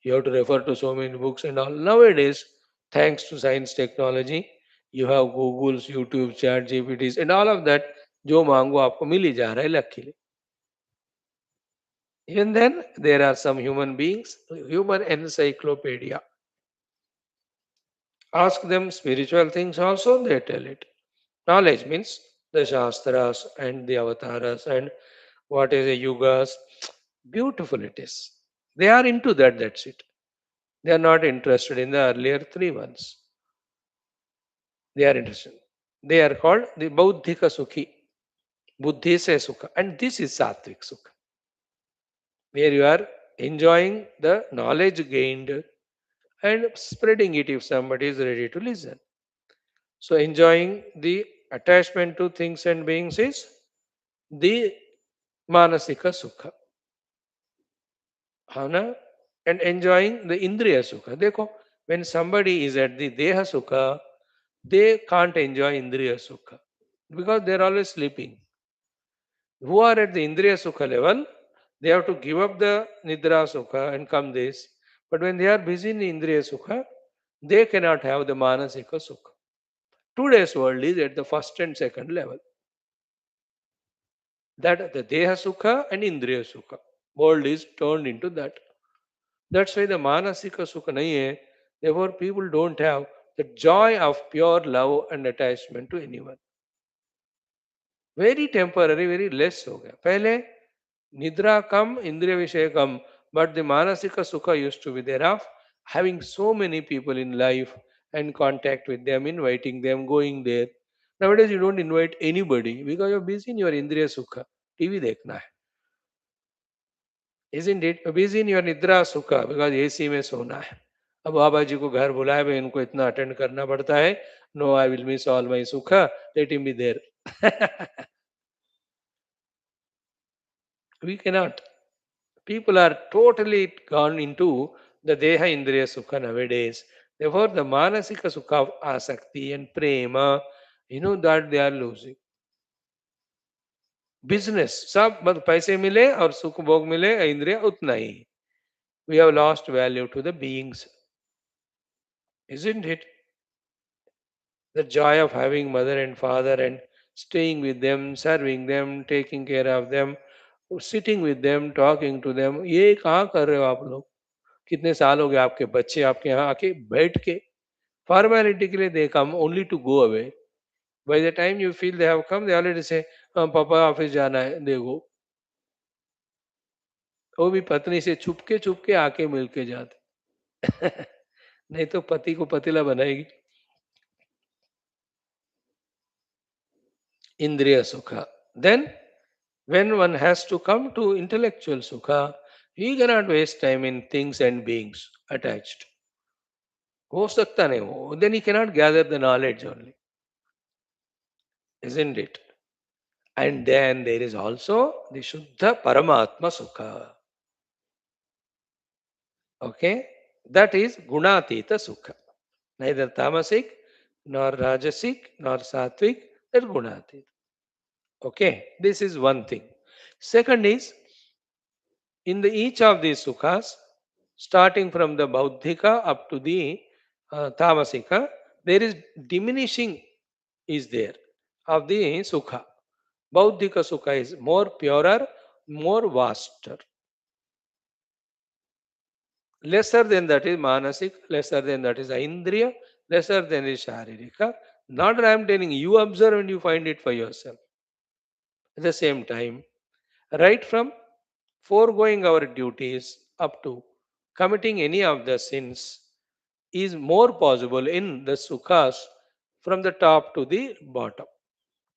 You have to refer to so many books and all. Nowadays, thanks to science technology, you have Google's, YouTube, Chat GPTs, and all of that. जो मांगो आपको मिल ही जा रहा है luckily. Even then, there are some human beings, human encyclopedia. Ask them spiritual things also, they tell it. Knowledge means the Shastras and the avatars and what is a yugas. Beautiful it is. They are into that, that's it. They are not interested in the earlier three ones. They are interested. They are called the Bauddhika Sukhi. Buddhi se Sukha. And this is Sattvic Sukha, where you are enjoying the knowledge gained and spreading it if somebody is ready to listen. So, enjoying the attachment to things and beings is the Manasika Sukha. Hana, and enjoying the Indriya Sukha. Dekho, when somebody is at the Deha Sukha, they can't enjoy Indriya Sukha because they're always sleeping. Who are at the Indriya Sukha level, they have to give up the Nidra Sukha and come this. But when they are busy in Indriya Sukha, they cannot have the Manasika Sukha. Today's world is at the first and second level. That the Deha Sukha and Indriya Sukha. World is turned into that. That's why the Manasika Sukha nahi hai. Therefore, people don't have the joy of pure love and attachment to anyone. Very temporary, very less हो गया. पहले निद्रा कम, इंद्रिय विषय कम, but the manasika sukha used to be there of having so many people in life and contact with them, inviting them, going there. Nowadays, you don't invite anybody because you're busy in your indriya sukha. TV देखना है. Isn't it? You're busy in your nidra sukha because AC में सोना है. अब बाबा जी को घर बुलाए भाई इनको इतना अटेंड करना पड़ता है. No, I will miss all my sukha. Let him be there. We cannot. People are totally gone into the Deha Indriya Sukha nowadays. Therefore, the Manasika Sukha of Asakti and Prema, that they are losing. Business, सब बस पैसे मिले और सुख भोग मिले इंद्रिय उतना ही. We have lost value to the beings, isn't it? The joy of having mother and father and staying with them, serving them, taking care of them, sitting with them, talking to them. ये कहाँ कर रहे हो आप लोग? कितने साल हो गए आपके बच्चे आपके यहाँ आके बैठ के फॉर्मेलिटी के लिए they come only to go away. By the time you feel they have come they already say papa office जाना है दे गो. वो भी पत्नी से छुप के आके मिल के जाते. नहीं तो पति को पतीला बनाएगी. इंद्रिय सुखा. Then when one has to come to intellectual sukha, he cannot waste time in things and beings attached. हो सकता नहीं हो. Then he cannot gather the knowledge only, isn't it? And then there is also the Shuddha Paramatma Sukha. Okay? That is Gunatita Sukha. Neither Tamasic, nor Rajasic, nor Sattvic, that Gunatita. Okay? This is one thing. Second is, in the each of these Sukhas, starting from the Bauddhika up to the Tamasika, there is diminishing is there of the Sukha. Bauddhika Sukha is more purer, more vaster. Lesser than that is Manasik, lesser than that is Indriya, lesser than the Sharirika. Not that I am telling you, observe and you find it for yourself. At the same time, right from foregoing our duties up to committing any of the sins is more possible in the sukhas from the top to the bottom.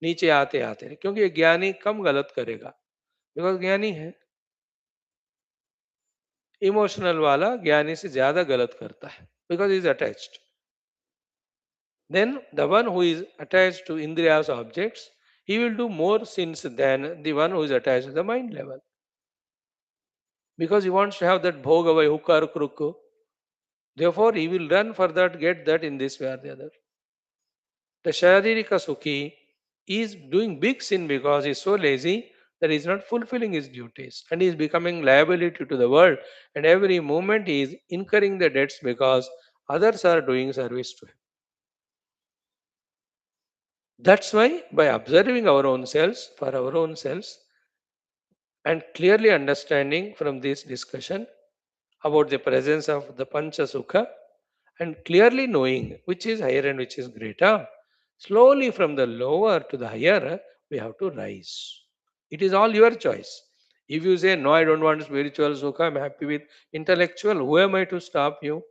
नीचे आते आते क्योंकि ये ज्ञानी कम गलत करेगा because ज्ञानी है इमोशनल वाला ज्ञानी से ज्यादा गलत करता है because is attached then the one who is attached to indriyas objects he will do more sins than the one who is attached to the mind level because he wants to have that bhoga by hook or crook. Therefore he will run for that, get that in this way or the other. The sharirika sukhi is doing big sin because he is so lazy that he is not fulfilling his duties and he is becoming liability to the world, and every moment he is incurring the debts because others are doing service to him. That's why by observing our own selves for our own selves and clearly understanding from this discussion about the presence of the Pancha Sukha and clearly knowing which is higher and which is greater, slowly from the lower to the higher, we have to rise. It is all your choice. If you say, no, I don't want spiritual Sukha, I'm happy with intellectual, who am I to stop you?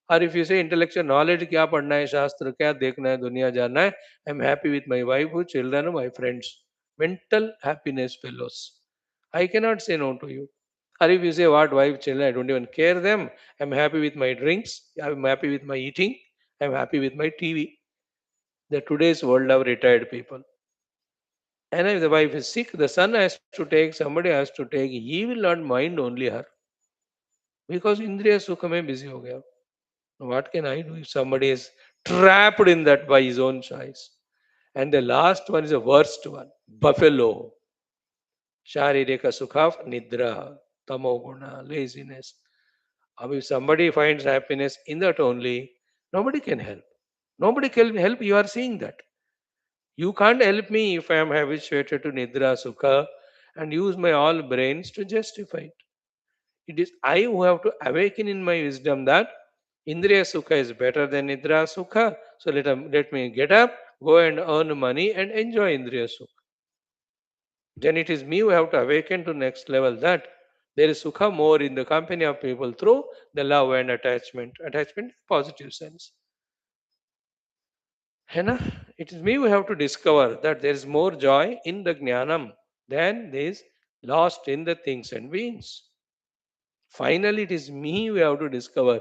Or if you say intellectual knowledge, क्या पढ़ना है शास्त्र क्या देखना है दुनिया जानना है, I am happy with my wife, children, my friends. Mental happiness, fellows. I cannot say no to you. Or if you say what wife, children, I don't even care them. I'm happy with my drinks. I'm happy with my eating. I'm happy with my TV. The today's world of retired people. And if the wife is sick, the son has to take, somebody has to take. He will not mind only her because Indriya Sukha mein busy ho gaya. What can I do if somebody is trapped in that by his own choice? And the last one is the worst one, buffalo. Sharirika Sukha, Nidra, Tamoguna, laziness. If somebody finds happiness in that only, nobody can help. Nobody can help. You are seeing that. You can't help me if I am habituated to Nidra Sukha and use my all brains to justify it. It is I who have to awaken in my wisdom that Indriya Sukha is better than Nidra Sukha. So let me get up, go and earn money and enjoy Indriya Sukha. Then it is me who have to awaken to next level that there is Sukha more in the company of people through the love and attachment. Attachment in positive sense. है ना? It is me who have to discover that there is more joy in the Jnanam than there is lost in the things and beings. Finally, it is me who have to discover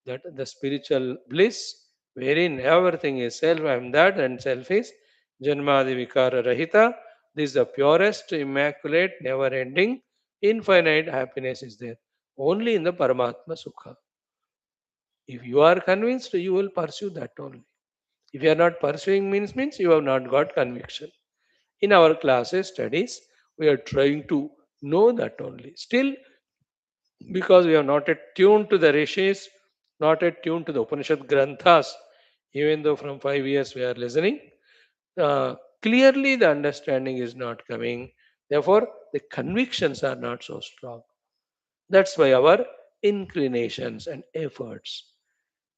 that the spiritual bliss, wherein everything is self, I am that, and self is Janmadi Vikara Rahita. This is the purest, immaculate, never ending, infinite happiness is there. Only in the Paramatma Sukha. If you are convinced, you will pursue that only. If you are not pursuing means you have not got conviction. In our classes, studies, we are trying to know that only. Still, because we are not attuned to the rishis, not attuned to the Upanishad Granthas, even though from 5 years we are listening, clearly the understanding is not coming. Therefore, the convictions are not so strong. That's why our inclinations and efforts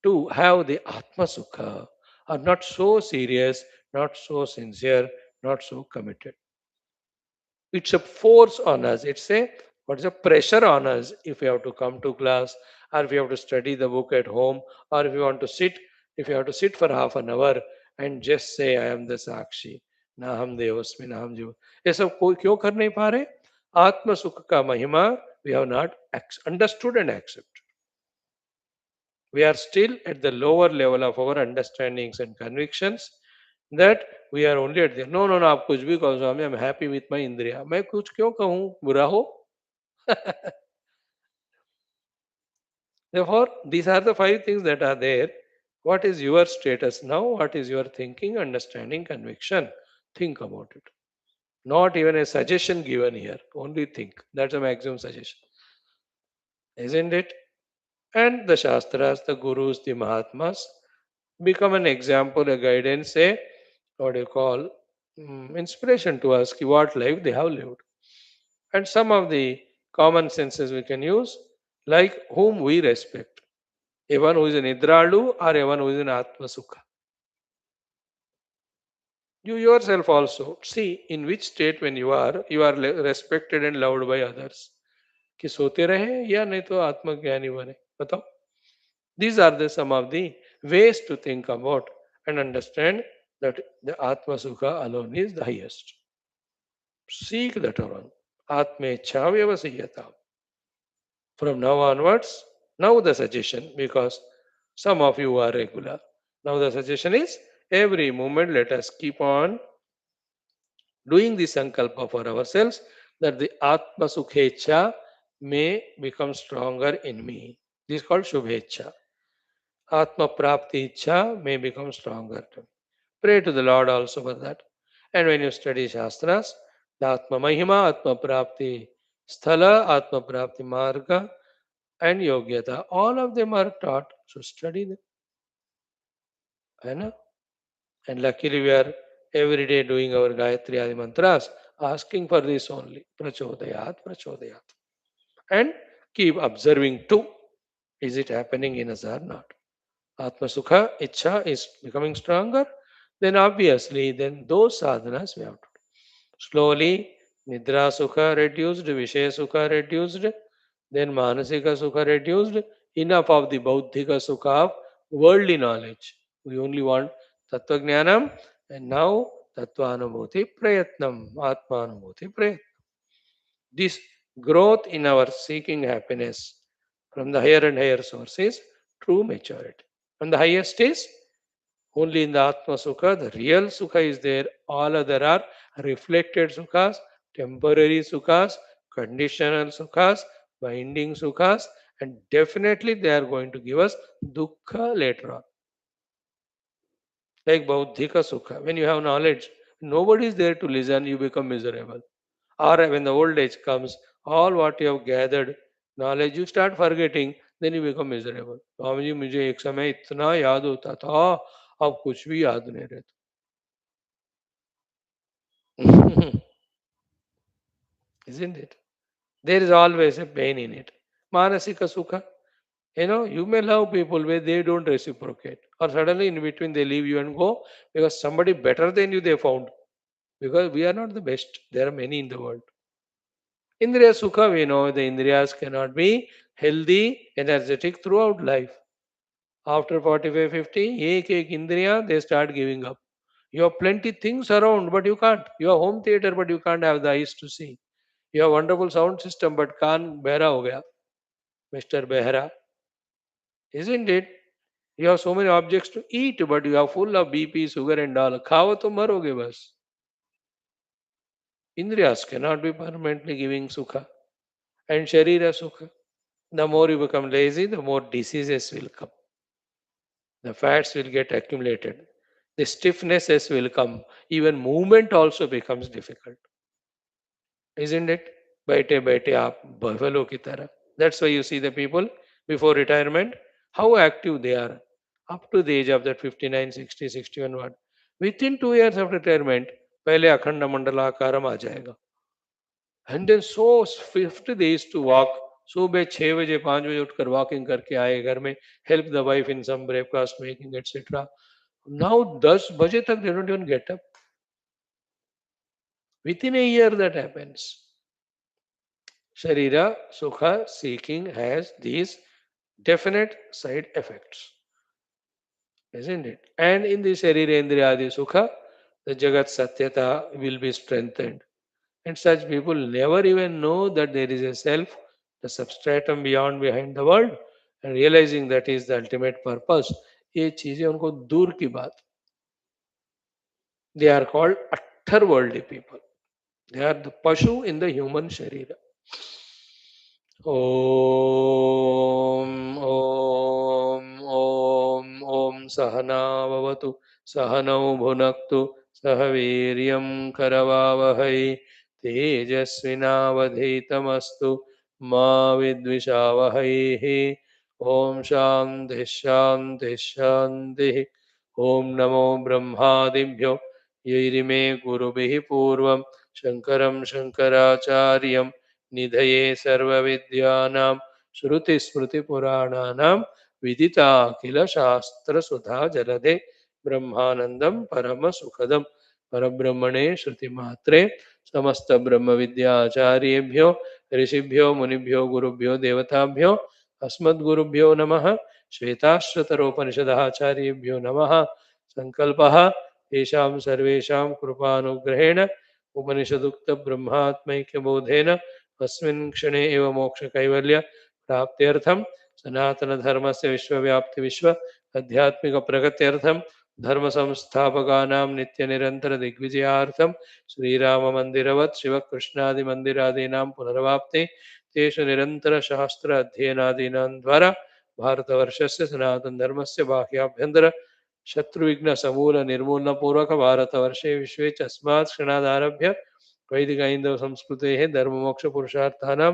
to have the Atma Sukha are not so serious, not so sincere, not so committed. It's a force on us. It's a what is a pressure on us if we have to come to class or if we have to study the book at home or if you want to sit, if you have to sit for half an hour and just say I am the Sakshi. ना हम देवस्मि ना हम जीव ये सब कोई क्यों कर नहीं पा रहे आत्म सुख का महिमा we have not understood and accepted. We are still at the lower level of our understandings and convictions that we are only at the no आप कुछ भी कहो स्वामी I'm happy with my इंद्रिया मैं कुछ क्यों कहूँ बुरा हो therefore these are the five things that are there. What is your status now? What is your thinking, understanding, conviction? Think about it. Not even a suggestion given here, only think. That's a maximum suggestion, isn't it? And the Shastras, the Gurus, the Mahatmas become an example, a guidance, a what do you call inspiration to us, ki what life they have lived. And some of the common senses we can use, like whom we respect. A one who is an Nidralu or a one who is an Atma Sukha. You yourself also see in which state when you are respected and loved by others. कि सोते रहे या नहीं तो आत्मज्ञानी बने बताओ. These are the some of the ways to think about and understand that the Atma Sukha alone is the highest. Seek that one. Atmecha vyavasiyata. From now onwards, now the suggestion, because some of you are regular. Now the suggestion is every moment let us keep on doing the sankalpa for ourselves that the Atma Sukhecha may become stronger in me. This is called Shubhecha. Atma Prapti Icha may become stronger. Pray to the Lord also for that. And when you study Shastras, the Atma Mahima, Atma Prapti Sthala, Atma Prapti Marga, and Yogyata, all of them are taught. So study them. I know. And luckily we are every day doing our Gayatri Adi mantras, asking for this only. Prachodayat, Prachodayat. And keep observing too. Is it happening in us or not? Atma Sukha, Icha is becoming stronger. Then obviously, then those sadhanas we have to do. Slowly, Nidra Sukha reduced, Vishaya Sukha reduced, then Manasika Sukha reduced. Enough of the Bauddhika Sukha of worldly knowledge. We only want Tattva Jnanam and now Tattva Anubhuti Prayatnam, Atma Anubhuti Prayatnam. This growth in our seeking happiness from the higher and higher source is true maturity. And the highest is only in the Atma Sukha, the real Sukha is there. All other are reflected Sukhas, temporary Sukhas, conditional Sukhas, binding Sukhas, and definitely they are going to give us Dukkha later on. Like Bauddhika Sukha. When you have knowledge, nobody is there to listen, you become miserable. Or when the old age comes, all what you have gathered knowledge you start forgetting, then you become miserable. Swami ji मुझे एक समय इतना याद होता था, अब कुछ भी याद नहीं रहता. Isn't it? There is always a pain in it. Manasika Sukha. You may love people where they don't reciprocate. Or suddenly in between they leave you and go because somebody better than you they found. Because we are not the best. There are many in the world. Indriya Sukha, we know the Indriyas cannot be healthy, energetic throughout life. After 45, 50, ek Indriya, they start giving up. You have plenty things around, but you can't. You have home theater, but you can't have the eyes to see. You have wonderful sound system, but कान बहरा हो गया, Mr. Behra. Isn't it? You have so many objects to eat, but you are full of BP, sugar and all. खाओ तो मरोगे बस. Indriyas cannot be permanently giving sukha. And Sharira Sukha. The more you become lazy, the more diseases will come. The fats will get accumulated. The stiffnesses will come. Even movement also becomes difficult. Isn't it? बैठे बैठे आप buffalo की तरह. That's why you see the people before retirement, how active they are. Up to the age of that 59, 60, 61 what. Within 2 years of retirement, पहले अखंड मंडलाकारम आ जाएगा. And then so 50 days to walk. सुबह 6 बजे 5 बजे उठकर वॉकिंग करके आए घर में help the wife in some breakfast making etcetera. Now 10 बजे तक they don't even get up. Within a year that happens. Sharira Sukha seeking has these definite side effects. Isn't it? And in the Sharira Indriyadi Sukha, the Jagat Satyata will be strengthened. And such people never even know that there is a self, the substratum beyond behind the world, and realizing that is the ultimate purpose. ये चीजें उनको दूर की बात. They are called utterworldly people. They are the pashu in the human sharira. ॐ ॐ ॐ ॐ सहना भवतु सहनौ भुनक्तु सह वीर्यं करवावहै तेजस्विनावधीतमस्तु मा विद्विषावहैः ॐ शान्तिः शान्तिः शान्तिः ॐ नमो ब्रह्मादिभ्यो यैरिमे गुरुभिः पूर्वं शङ्करं शङ्कराचार्यं निधये सर्वविद्यानां श्रुतिस्मृतिपुराणानाम् विदिता किल शास्त्र सुधा जलधे ब्रह्मानंदम परम सुखदम परब्रह्मणे श्रुतिमात्रे समस्त ब्रह्म विद्याचार्येभ्यो ऋषिभ्यो मुनिभ्यो गुरुभ्यो देवताभ्यो अस्मद्गुरुभ्यो नमः। श्वेताश्वतरोपनिषदाचार्येभ्यो नमः। संकल्पः येषां सर्वेषां कृपानुग्रहेण उपनिषदुक्त ब्रह्मात्मैक्यबोधेन अस्मिन् क्षणे एव मोक्षकैवल्य प्राप्त्यर्थं सनातनधर्मस्य विश्वव्याप्ति विश्व आध्यात्मिक प्रगत्यर्थं धर्म संस्थापकानां नित्यनिरन्तर दिग्विजयार्थं श्रीराममन्दिरवत् शिवकृष्णादिमन्दिरादीनां पुनर्वाप्ते तेषु निरन्तर शास्त्र अध्ययनादीनां द्वारा भारतवर्षस्य सनातनधर्मस्य बाह्याभ्यन्तर शत्रुविघ्न समूल निर्मूलन पूर्वक भारतवर्षे विश्वे च अस्मात् क्षणादारभ्य वैदिक ऐन्दव संस्कृतेः धर्ममोक्ष पुरुषार्थानां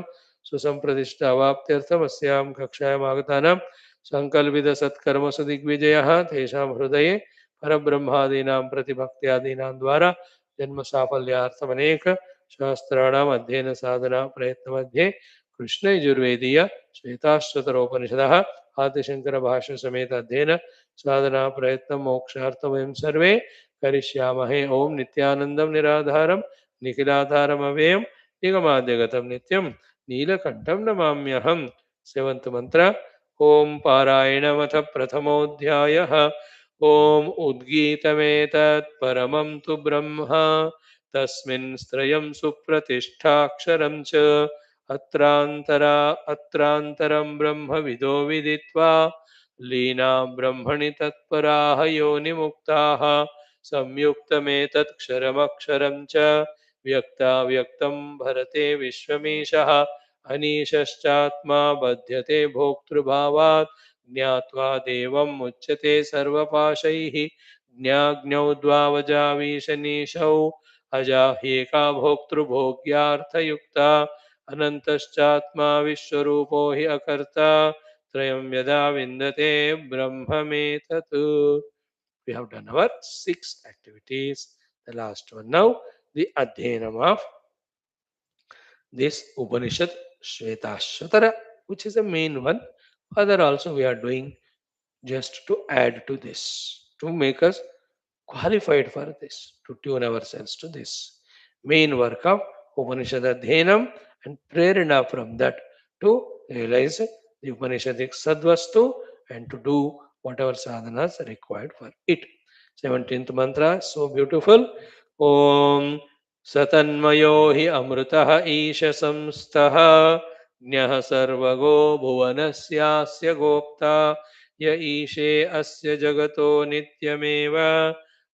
सुसंप्रतिष्ठा अवाप्त्यर्थम् अस्यां कक्षायाम् आगतानां संकल्पित सत्कर्मसु दिग्विजयः तेषां हृदये परब्रह्मादीनां प्रतिभक्त्यादीनां द्वारा जन्म साफल्यार्थम् अनेक शास्त्राणाम् अध्ययन साधना प्रयत्न मध्ये कृष्ण यजुर्वेदीय श्वेताश्वतरोपनिषदः आदिशंकर भाष्य समेत अध्ययन साधना प्रयत्न मोक्षार्थं वयं सर्वे करिष्यामहे। ओम नित्यानंदं निराधारं निखिलाधारम् अव्ययम् निगमाद्यगतं नित्यं नीलकण्ठं नमाम्यहम्। सेवन्त मंत्र। ओम पारायणमथ प्रथमोऽध्यायः। ओम उद्गीतमेतत् परमं तु ब्रह्म तस्मिन् स्त्रयं सुप्रतिष्ठाक्षरं च अत्रान्तरं ब्रह्मविदो विदित्वा लीना ब्रह्मणि तत्पराः योनिमुक्ताः संयुक्तमेतत्क्षरमक्षरं च व्यक्ताव्यक्तं भरते विश्वमीशः अनीशश्चात्मा बध्यते भोक्तृभावात् ज्ञात्वा देवं मुच्यते सर्वपाशैः ज्ञाज्ञौ द्वावजावीशनीशौ अजाह्येका भोक्तृभोग्यार्थयुक्ता अनन्तश्चात्मा विश्वरूपो हि अकर्ता त्रयं यदा विन्दते ब्रह्ममेतत्. We have done our 6 activities. The last one now, the Adhyanam of this Upanishad Shwethashwathara, which is the main one. Other also we are doing just to add to this, to make us qualified for this, to tune ourselves to this main work of Upanishad Adhyanam and prerana from that to realize the Upanishadic Sadvastu and to do whatever sadhanas are required for it. 17th mantra, so beautiful. Om Satanmayo hi amrutah isha samstah ज्ञः सर्वगो भुवनस्यास्य गोप्ता य ईशे अस्य जगतो नित्यमेव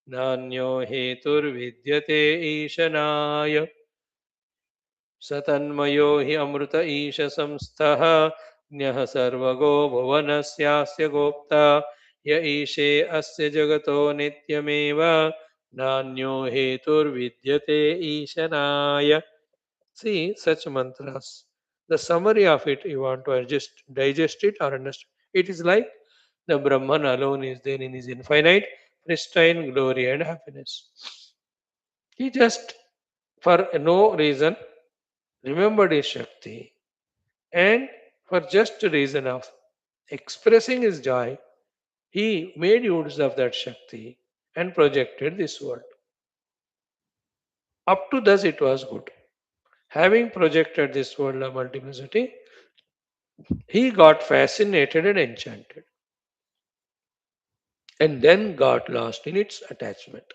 नान्यो हेतुर्विद्यते ईशनाय सतन्मयो हि अमृत ईश संस्थः ज्ञः सर्वगो भुवनस्यास्य गोप्ता य ईशे अस्य जगतो नित्यमेव नान्यो हेतुर्विद्यते ईशनाय. See such mantras. The summary of it, you want to just digest it or understand. It is like the Brahman alone is there in his infinite, pristine glory and happiness. He just, for no reason, remembered his Shakti, and for just reason of expressing his joy, he made use of that Shakti and projected this world. Up to thus it was good. Having projected this world of multiplicity, he got fascinated and enchanted, and then got lost in its attachment.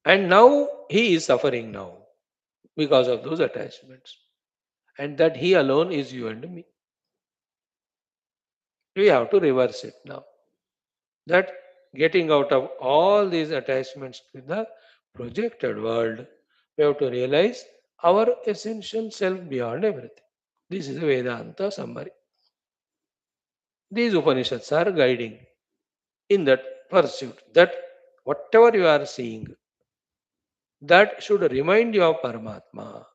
And now he is suffering now because of those attachments. And that he alone is you and me. We have to reverse it now. That getting out of all these attachments to the projected world, we have to realize our essential self beyond everything. This is a Vedanta summary. These Upanishads are guiding in that pursuit, that whatever you are seeing, that should remind you of Paramatma.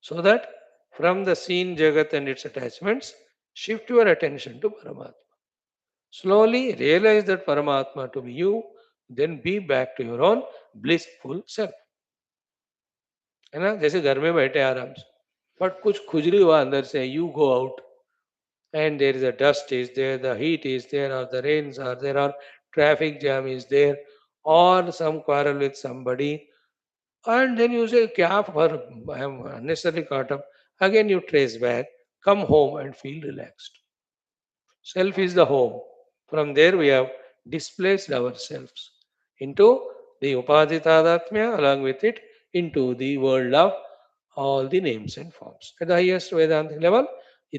So that from the seen Jagat and its attachments, shift your attention to Paramatma. Slowly realize that Paramatma to be you, then be back to your own blissful self. है ना, जैसे घर में बैठे आराम से, but कुछ खुजली हुआ अंदर से, you go out and there is a dust is there, the heat is there, or the rains are there, or traffic jam is there, or some quarrel with somebody, and then you say, "Kya for I am unnecessarily caught up." Again, you trace back, come home, and feel relaxed. Self is the home. From there, we have displaced ourselves into the Upadhitadatmya, along with it, into the world of all the names and forms. At the highest Vedanta level,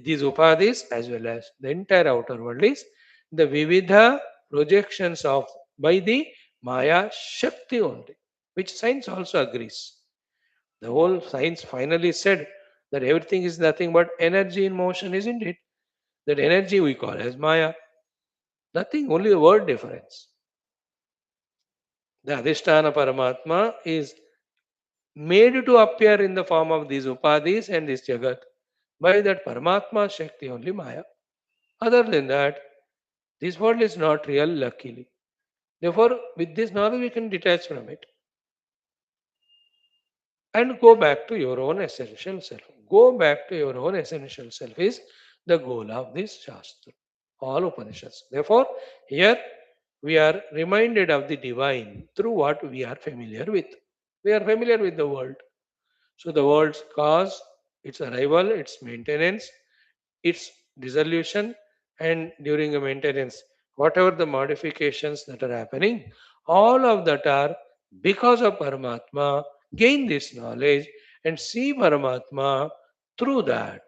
these Upadhis as well as the entire outer world is the Vividha projections of by the Maya Shakti only, which science also agrees. The whole science finally said that everything is nothing but energy in motion, isn't it? That energy we call as Maya. Nothing, only the word difference. The Adhisthana Paramatma is made to appear in the form of these Upadhis and this Jagat by that Paramatma Shakti, only Maya. Other than that, this world is not real, luckily. Therefore, with this knowledge, we can detach from it and go back to your own essential self. Go back to your own essential self is the goal of this Shastra, all Upanishads. Therefore, here we are reminded of the divine through what we are familiar with. We are familiar with the world. So, the world's cause, its arrival, its maintenance, its dissolution, and during the maintenance, whatever the modifications that are happening, all of that are because of Paramatma. Gain this knowledge and see Paramatma through that.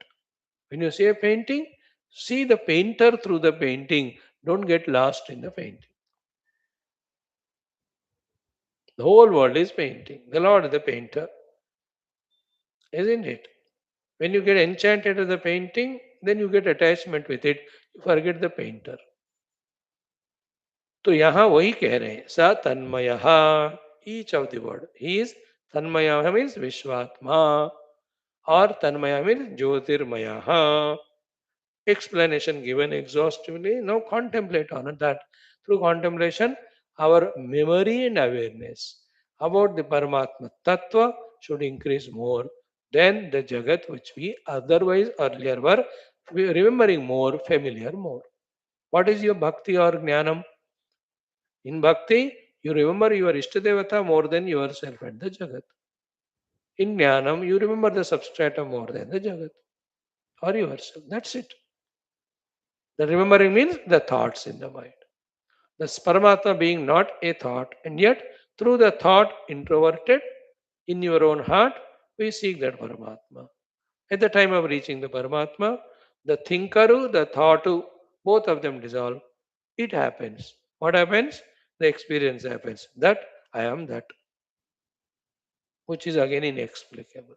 When you see a painting, see the painter through the painting. Don't get lost in the painting. The whole world is painting. The Lord is the painter, isn't it? When you get enchanted with the painting, then you get attachment with it. You forget the painter. तो यहाँ वही कह रहे हैं स tanmay each of the word he is tanmay means vishvatma और tanmay means jyotirmay explanation given exhaustively. Now contemplate on that. Through contemplation, our memory and awareness about the Paramatma Tattva should increase more than the Jagat which we otherwise earlier were remembering more, familiar more. What is your bhakti or jnanam? In bhakti, you remember your Ishtadevata more than yourself and the Jagat. In jnanam, you remember the substratum more than the Jagat or yourself. That's it. The remembering means the thoughts in the mind. The Paramatma being not a thought, and yet through the thought introverted in your own heart, we seek that Paramatma. At the time of reaching the Paramatma, the thinkeru, the thoughtu, both of them dissolve. It happens. What happens? The experience happens. That I am that, which is again inexplicable.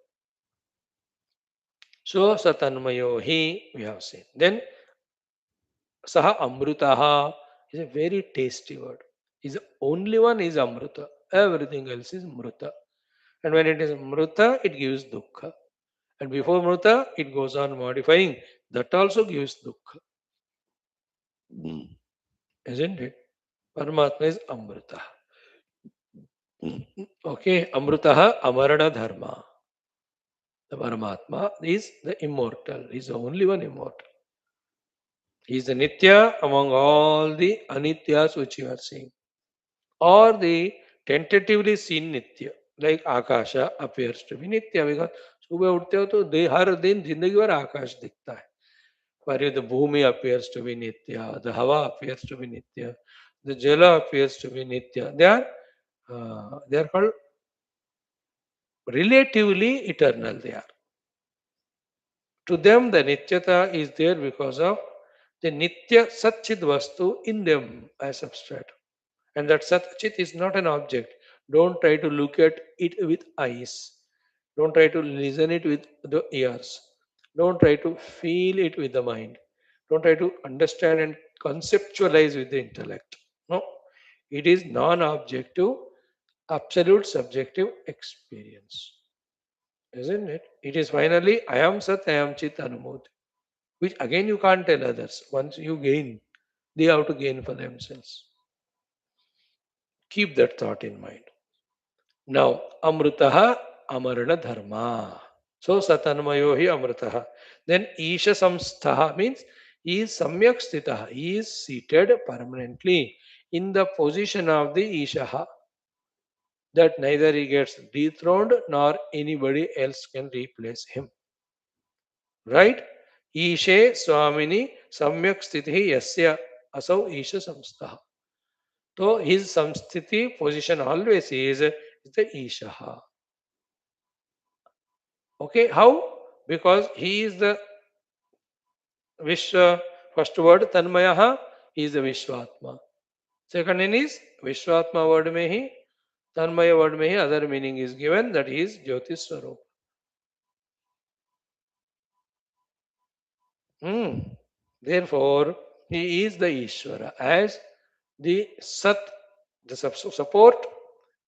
So Satanmayo he we have seen. Then Saha Amrutaha is a very tasty word. Is only one is Amruta. Everything else is Mruta. And when it is Mruta, it gives Dukkha. And before Mruta, it goes on modifying. That also gives Dukkha. Isn't it? Paramatma is Amruta. Okay, Amrutaha Amarana Dharma. The Paramatma is the immortal. He is the only one immortal. He is the Nitya among all the Anityas which you are seeing. Or the tentatively seen Nitya. Like Akasha appears to be Nitya because सुबह उठते हो तो हर दिन जिंदगी भर आकाश दिखता है. For you, the Bhumi appears to be Nitya, the Hava appears to be Nitya, the Jala appears to be Nitya. They are called relatively eternal. They are. To them, the Nityata is there because of the Nitya Satchid Vastu in them as substrate. And that Satchit is not an object. Don't try to look at it with eyes. Don't try to listen it with the ears. Don't try to feel it with the mind. Don't try to understand and conceptualize with the intellect. No, it is non-objective, absolute subjective experience. Isn't it? It is finally I am Sat, I am Chit Anumoti, which again you can't tell others. Once you gain, they have to gain for themselves. Keep that thought in mind. Now, Amrutaha Amarana Dharma. So, Satanmayo hi Amrutaha. Then, Isha Samsthaha means He is samyak sthita. He is seated permanently in the position of the Ishaha, that neither he gets dethroned nor anybody else can replace him. Right? Ishe Swamini Samyak Sthiti Yasya Asau Isha Samstha. So his samsthiti position always is the Ishaha. Okay, how? Because he is the Vishwa, first word Tanmayaha, he is the Vishwatma. Second one is Vishwatma word mein hi, Tanmaya word mein hi other meaning is given, that is Jyoti Swarup. Hmm. Therefore, he is the Ishvara as the Sat, the support,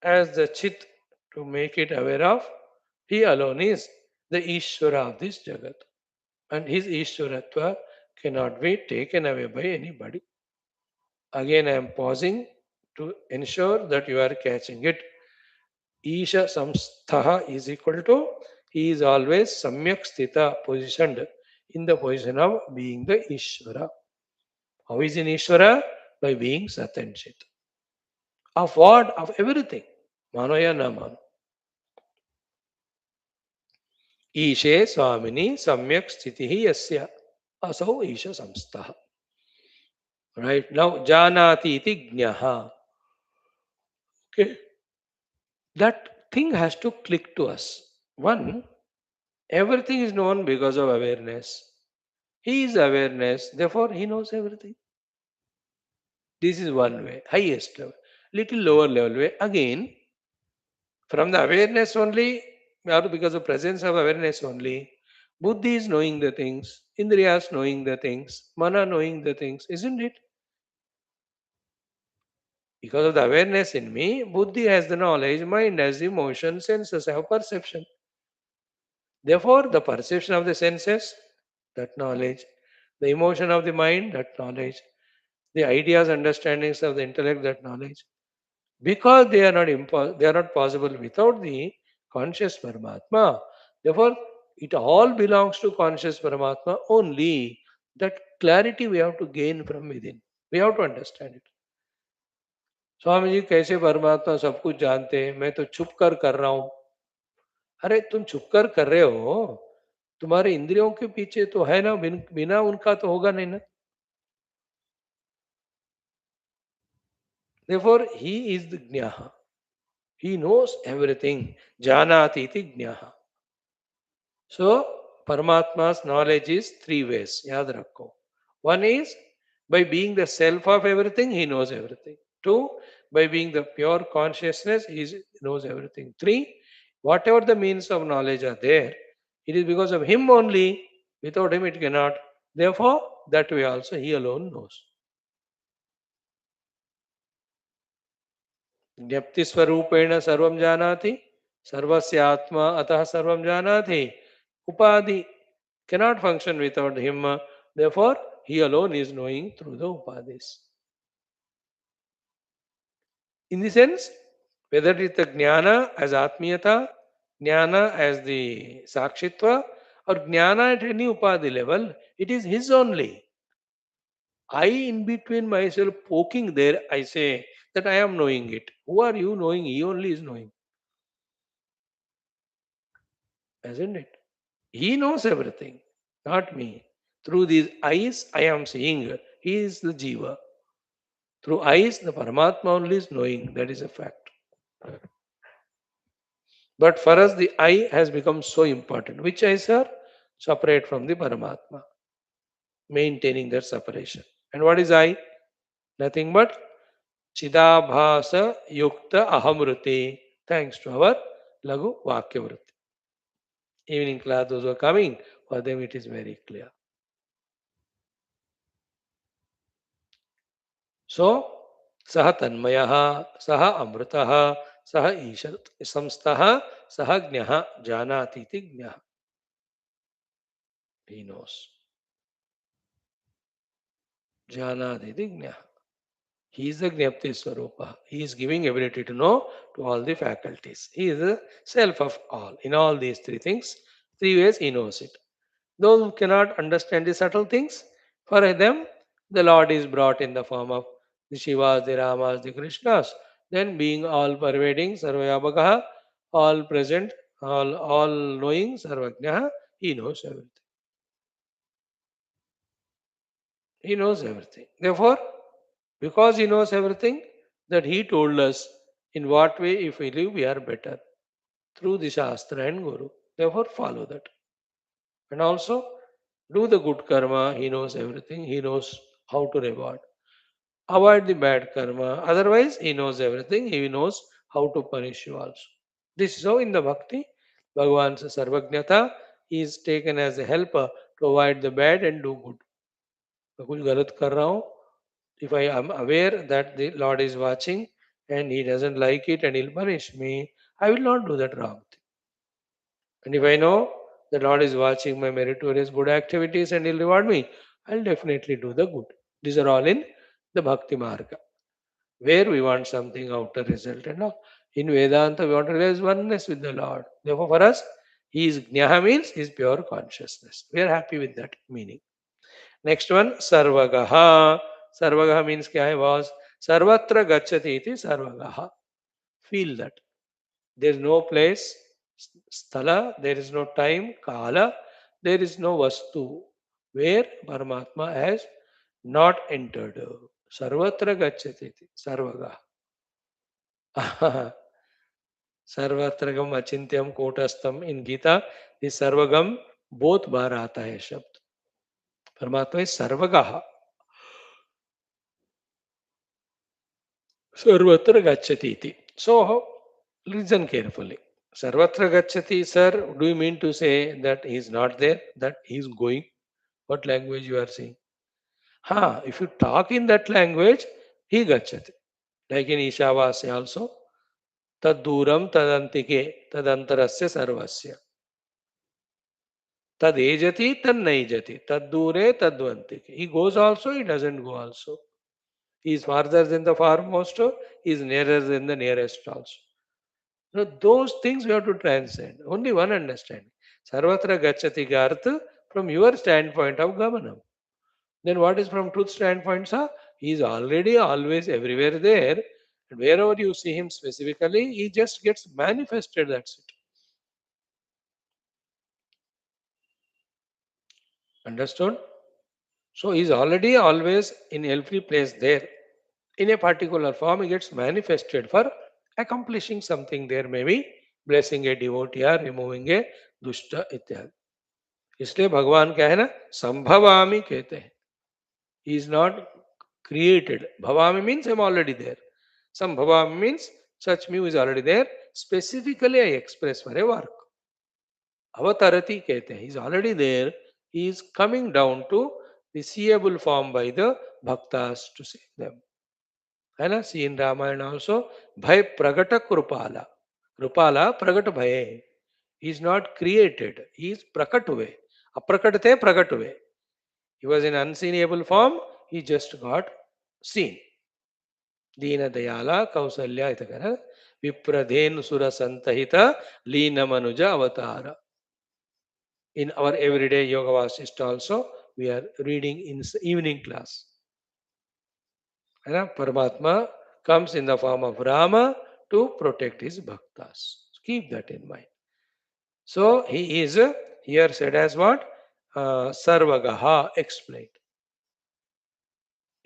as the Chit to make it aware of. He alone is the Ishvara of this Jagat. And his Ishvaratva cannot be taken away by anybody. Again, I am pausing to ensure that you are catching it. Isha Samstha is equal to, he is always Samyak Sthita, positioned in the position of being the Ishvara. How is in Ishvara? By being Sat and Chit. Of what? Of everything. Manaya Naman. Ishe Swamini Samyak Sthitihi Yasya. Asau Isha Samstha. Right now, Janati iti Jnaha. Okay. That thing has to click to us. One, everything is known because of awareness. He is awareness, therefore he knows everything. This is one way, highest level. Little lower level way. Again, from the awareness only, or because of presence of awareness only, Buddhi is knowing the things, Indriyas knowing the things, Mana knowing the things, isn't it? Because of the awareness in me, Buddhi has the knowledge, mind has the emotion, senses have perception. Therefore, the perception of the senses, that knowledge, the emotion of the mind, that knowledge, the ideas, understandings of the intellect, that knowledge, because they are not they are not possible without the conscious Paramatma. Therefore, it all belongs to conscious Paramatma only. That clarity we have to gain from within. We have to understand it. Swami ji कैसे परमात्मा सब कुछ जानते हैं, मैं तो छुप कर रहा हूं. अरे तुम छुप कर रहे हो, तुम्हारे इंद्रियों के पीछे तो है ना, बिना उनका तो होगा नहीं ना. Therefore, he is the Jnaha. He knows everything. Janati iti Jnaha. So, Paramatma's knowledge is three ways. Yaad rakho. One is by being the self of everything, he knows everything. Two, by being the pure consciousness, knows everything. Three, whatever the means of knowledge are there, it is because of him only. Without him, it cannot. Therefore, that way also he alone knows. ज्ञप्ति स्वरूपेण सर्वं जानाति, सर्वस्य आत्मा अतः सर्वं जानाति. Upadi cannot function without him. Therefore, he alone is knowing through the upadis. In the sense, whether it is the jnana as atmiyata, jnana as the sakshitva, or jnana at any upadi level, it is his only. I, in between myself, poking there, I say that I am knowing it. Who are you knowing? He only is knowing. Isn't it? He knows everything, not me. Through these eyes, I am seeing. He is the jiva. Through eyes, the Paramatma only is knowing. That is a fact. But for us, the I has become so important. Which eyes are separate from the Paramatma, maintaining that separation. And what is I? Nothing but Chidabhasa Yukta Ahamruti. Thanks to our Lagu Vakyavruti. Evening class, those who are coming, for them it is very clear. So, सह तन्मयः सह अमृतः सह ईशत् संस्थः सह ज्ञः जानाति इति ज्ञः. He knows. Janati iti ज्ञः. He is the Jnapti Swarupa. He is giving ability to know to all the faculties. He is the self of all. In all these three things, three ways he knows it. Those who cannot understand the subtle things, For them, the Lord is brought in the form of the Shivas, the Ramas, the Krishnas. Then being all pervading, Sarvayabhagaha, all present, all knowing, Sarvajnaha, he knows everything. He knows everything. Therefore, because he knows everything, that he told us in what way if we live we are better through the Shastra and Guru. Therefore, follow that. And also do the good karma. He knows everything. He knows how to reward. Avoid the bad karma. Otherwise, he knows everything. He knows how to punish you also. This is how in the bhakti, Bhagavan's sarvajnata is taken as a helper to avoid the bad and do good. मैं कुछ गलत कर रहा हूँ, if I am aware that the Lord is watching and He doesn't like it and He'll punish me, I will not do that wrong thing. And if I know the Lord is watching my meritorious good activities and He'll reward me, I'll definitely do the good. These are all in the Bhakti Marga, where we want something outer result and all. In Vedanta, we want to realize oneness with the Lord. Therefore, for us, He is Jnaha means He is pure consciousness. We are happy with that meaning. Next one, Sarvagaha. Sarvagaha means kya hai was Sarvatra gacchati iti Sarvagaha. Feel that. There is no place, sthala, there is no time, kala, there is no vastu where Paramatma has not entered. Sarvatra gacchati iti Sarvagaha. सर्वत्रगम अचिंत्यम कोटस्थम इन गीता इस सर्वगम बहुत बार आता है शब्द परमात्मा is सर्वगः सर्वत्र गच्छति इति. So listen carefully. Sarvatra gacchati, sir, do you mean to say that he is not there, that he is going? What language you are saying? Ha, if you talk in that language, he gacchati. Like in Ishavasya also, tad duram tadantike tadantarasya sarvasya. Tad ejati tad naijati. Tad dure tadvantike. He goes also, he doesn't go also. He is farther than the farmost, he is nearer than the nearest also. Now, those things we have to transcend. Only one understanding. Sarvatra gacchati ka artha from your standpoint of gamanam. Then what is from truth standpoint, sir? He is already always everywhere there. And wherever you see him specifically, he just gets manifested. That's it. Understood? So he is already always in every place there. In a particular form, he gets manifested for accomplishing something there, maybe blessing a devotee or removing a dushta इत्यादि. इसलिए भगवान क्या है ना संभवामी कहते हैं. He is not created. Bhavami means I'm already there. Sambhavami means such me is already there. Specifically, I express for a work. Avatarati कहते हैं. He is already there. He is coming down to the seeable form by the bhaktas to save them. है ना सी इन Ramayan also भय प्रगट कृपाला कृपाला प्रगट भय is not created he is प्रकट हुए अप्रकट थे प्रकट हुए he was in unseenable form he just got seen दीन दयाला कौसल्या इतकर विप्रधेन सुर संतहित लीन मनुज अवतार इन our everyday Yoga Vasistha also we are reading in evening class Paramatma comes in the form of Rama to protect his bhaktas. Keep that in mind. So he is here said as what? Sarvagaha explained.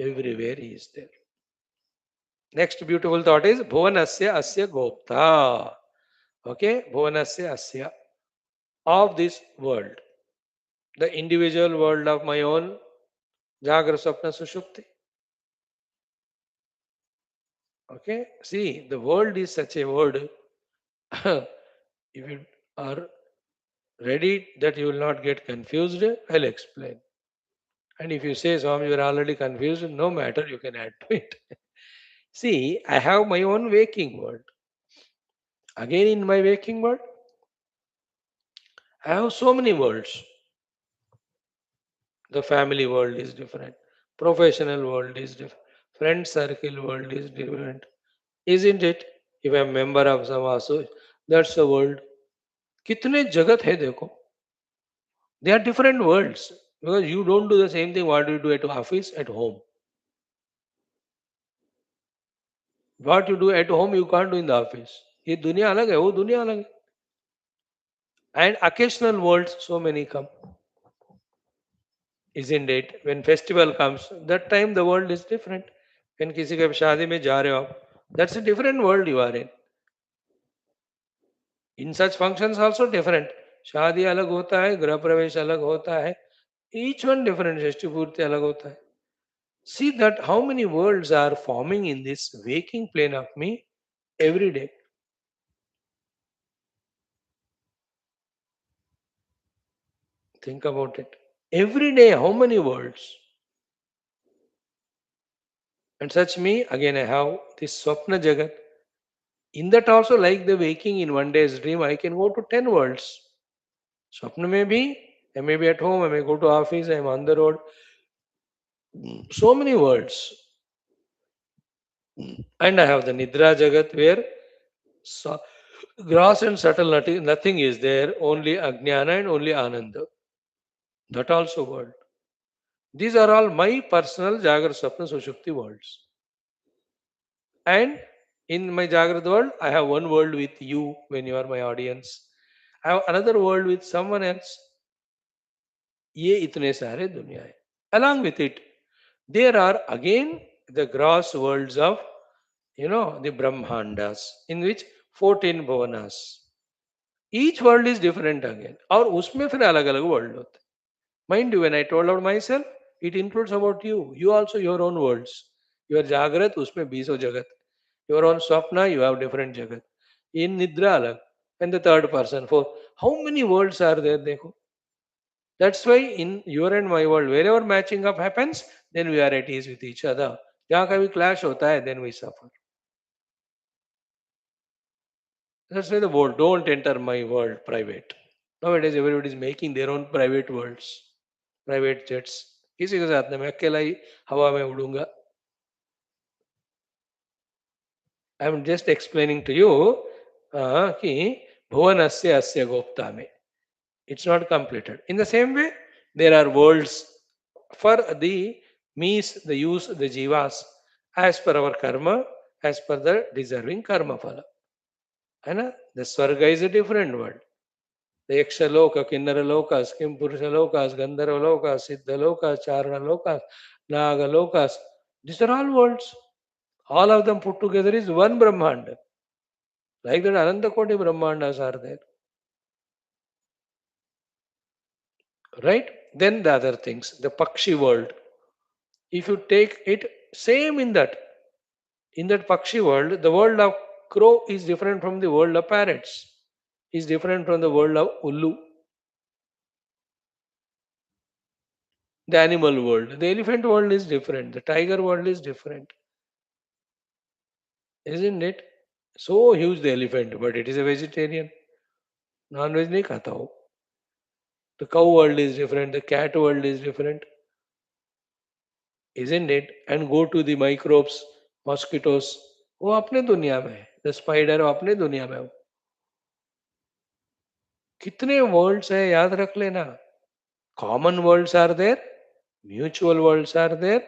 Everywhere he is there. Next beautiful thought is Bhuvanasya Asya Gopta. Okay, Bhuvanasya Asya. Of this world. The individual world of my own Jagra Swapna Sushupti. Okay, see, the world is such a word. If you are ready that you will not get confused, I'll explain. And if you say, Swami, you are already confused, no matter, you can add to it. See, I have my own waking world. Again, in my waking world, I have so many worlds. The family world is different, professional world is different, friend circle world is different. Isn't it? If I'm a member of some association, that's the world. कितने जगत है देखो. They are different worlds. Because you don't do the same thing what you do at office, at home. What you do at home, you can't do in the office. ये दुनिया अलग है, वो दुनिया अलग है. And occasional worlds, so many come, isn't it? When festival comes, that time the world is different. When किसी के शादी में जा रहे हो आप, that's a different world you are in. In such functions also different. शादी अलग होता है, गृह प्रवेश अलग होता है. Each one different. षष्ठी पूर्ति अलग होता है. See that how many worlds are forming in this waking plane of me every day. Think about it. Every day, how many worlds? And such me, again, I have this Swapna Jagat. In that also, like the waking in one day's dream, I can go to 10 worlds. Swapna may be, I may be at home, I may go to office, I am on the road. So many worlds. And I have the Nidra Jagat where so, gross and subtle nothing is there, only Ajnana and only Ananda. That also world. These are all my personal Jagra Swapna Sushupti worlds. And in my Jagrad world, I have one world with you when you are my audience. I have another world with someone else. ये इतने सारे दुनिया है. Along with it, there are again the gross worlds of, the Brahmandas, in which 14 bhuvanas. Each world is different again. और उसमें फिर अलग अलग world होते हैं. Mind you, when I told out myself, it includes about you. You also your own worlds. Your Jagrat, उसमें 20 jagat. Your own Swapna, you have different jagat. In Nidra alag. And the third person. For how many worlds are there? Dekho? That's why in your and my world, wherever matching up happens, then we are at ease with each other. जहाँ कभी clash होता है, then we suffer. That's why the world, don't enter my world private. Nowadays, everybody is making their own private worlds, private jets. किसी के साथ नहीं, मैं अकेला ही हवा में उड़ूंगा. I am just explaining to you कि भुवनस्य अस्य गोप्ता में. It's not completed. In the same way, there are worlds for the me's, the use, the jivas, as per our karma, as per the deserving karma phala. And the Swarga is a different world. The Yaksha Loka, Kinnara Lokas, Kimpurusha Lokas, Gandharva Lokas, Siddha Lokas, Charana Lokas, Naga Lokas. These are all worlds. All of them put together is one Brahmanda. Like that, Ananta Koti Brahmandas are there. Right? Then the other things, the Pakshi world. If you take it, same in that. In that Pakshi world, the world of crow is different from the world of parrots, is different from the world of Ullu, the animal world. The elephant world is different, the tiger world is different, isn't it? So huge the elephant, but it is a vegetarian. Non-veg नहीं खाता हो. The cow world is different, the cat world is different, isn't it? And go to the microbes, mosquitoes, वो अपने दुनिया में है. The spider वो अपने दुनिया में है. कितने वर्ल्ड्स है याद रख लेना. Common worlds are there, mutual worlds are there,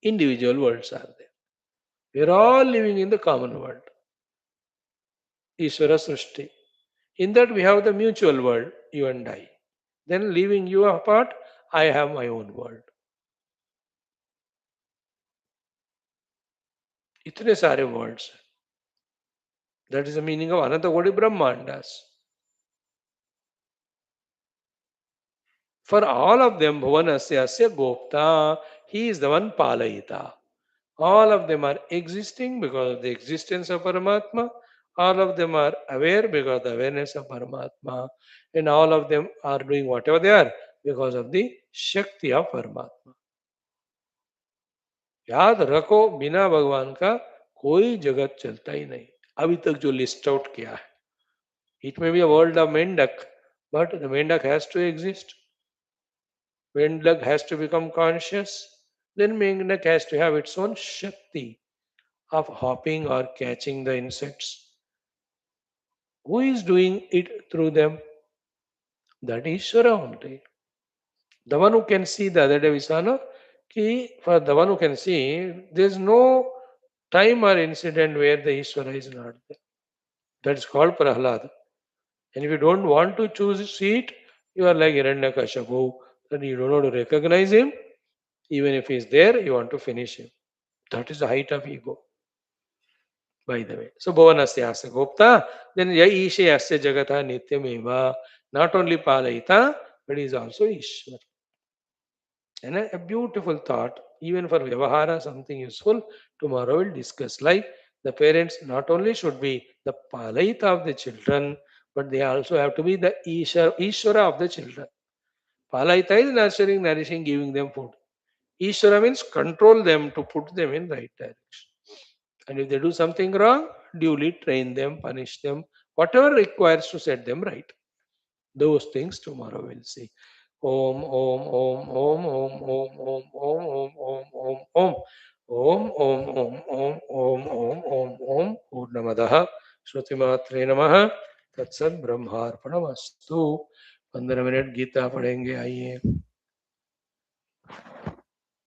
individual worlds are there. We are all living in the common world. Ishvara Srishti. In that we have the mutual world, you and I. Then leaving you apart, I have my own world. इतने सारे worlds. That is the meaning of Anantakoti Brahmandas. For all of them, Bhuvanasya Asya Gopta, he is the one Palayita. All of them are existing because of the existence of Paramatma. All of them are aware because of the awareness of Paramatma. And all of them are doing whatever they are because of the Shakti of Paramatma. याद रखो बिना भगवान का कोई जगत चलता ही नहीं. अभी तक जो लिस्ट आउट किया है. It may be a world of Mendak, but the Mendak has to exist. Mendak has to become conscious. Then Mendak has to have its own Shakti of hopping or catching the insects. Who is doing it through them? That is Ishvara only. The one who can see, the other day we saw, no? For the one who can see, there's no time or incident where the Ishvara is not there. That's called Prahlad. And if you don't want to choose seat, you are like Hiranyakashipu, that you don't want to recognize him. Even if he's there, you want to finish him. That is the height of ego, by the way. So Bhuvanasya Asya Gopta, then Ya Ishe Asya Jagata Nityameva, not only Palayita, but he is also Ishwar. And a beautiful thought, even for Vyavahara, something useful. Tomorrow we'll discuss. Like the parents not only should be the Palayita of the children, but they also have to be the Ishvara of the children. Palayita is nurturing, nourishing, giving them food. Ishvara means control them to put them in right direction. And if they do something wrong, duly train them, punish them, whatever requires to set them right. Those things tomorrow we'll see. Om Om Om Om Om Om Om Om Om Om Om Om Om Om Om Om Om Om Om Purnamadaha Shrutimatre Namaha Tatsad Brahmarpanamastu 15 minute Gita पढ़ेंगे आइए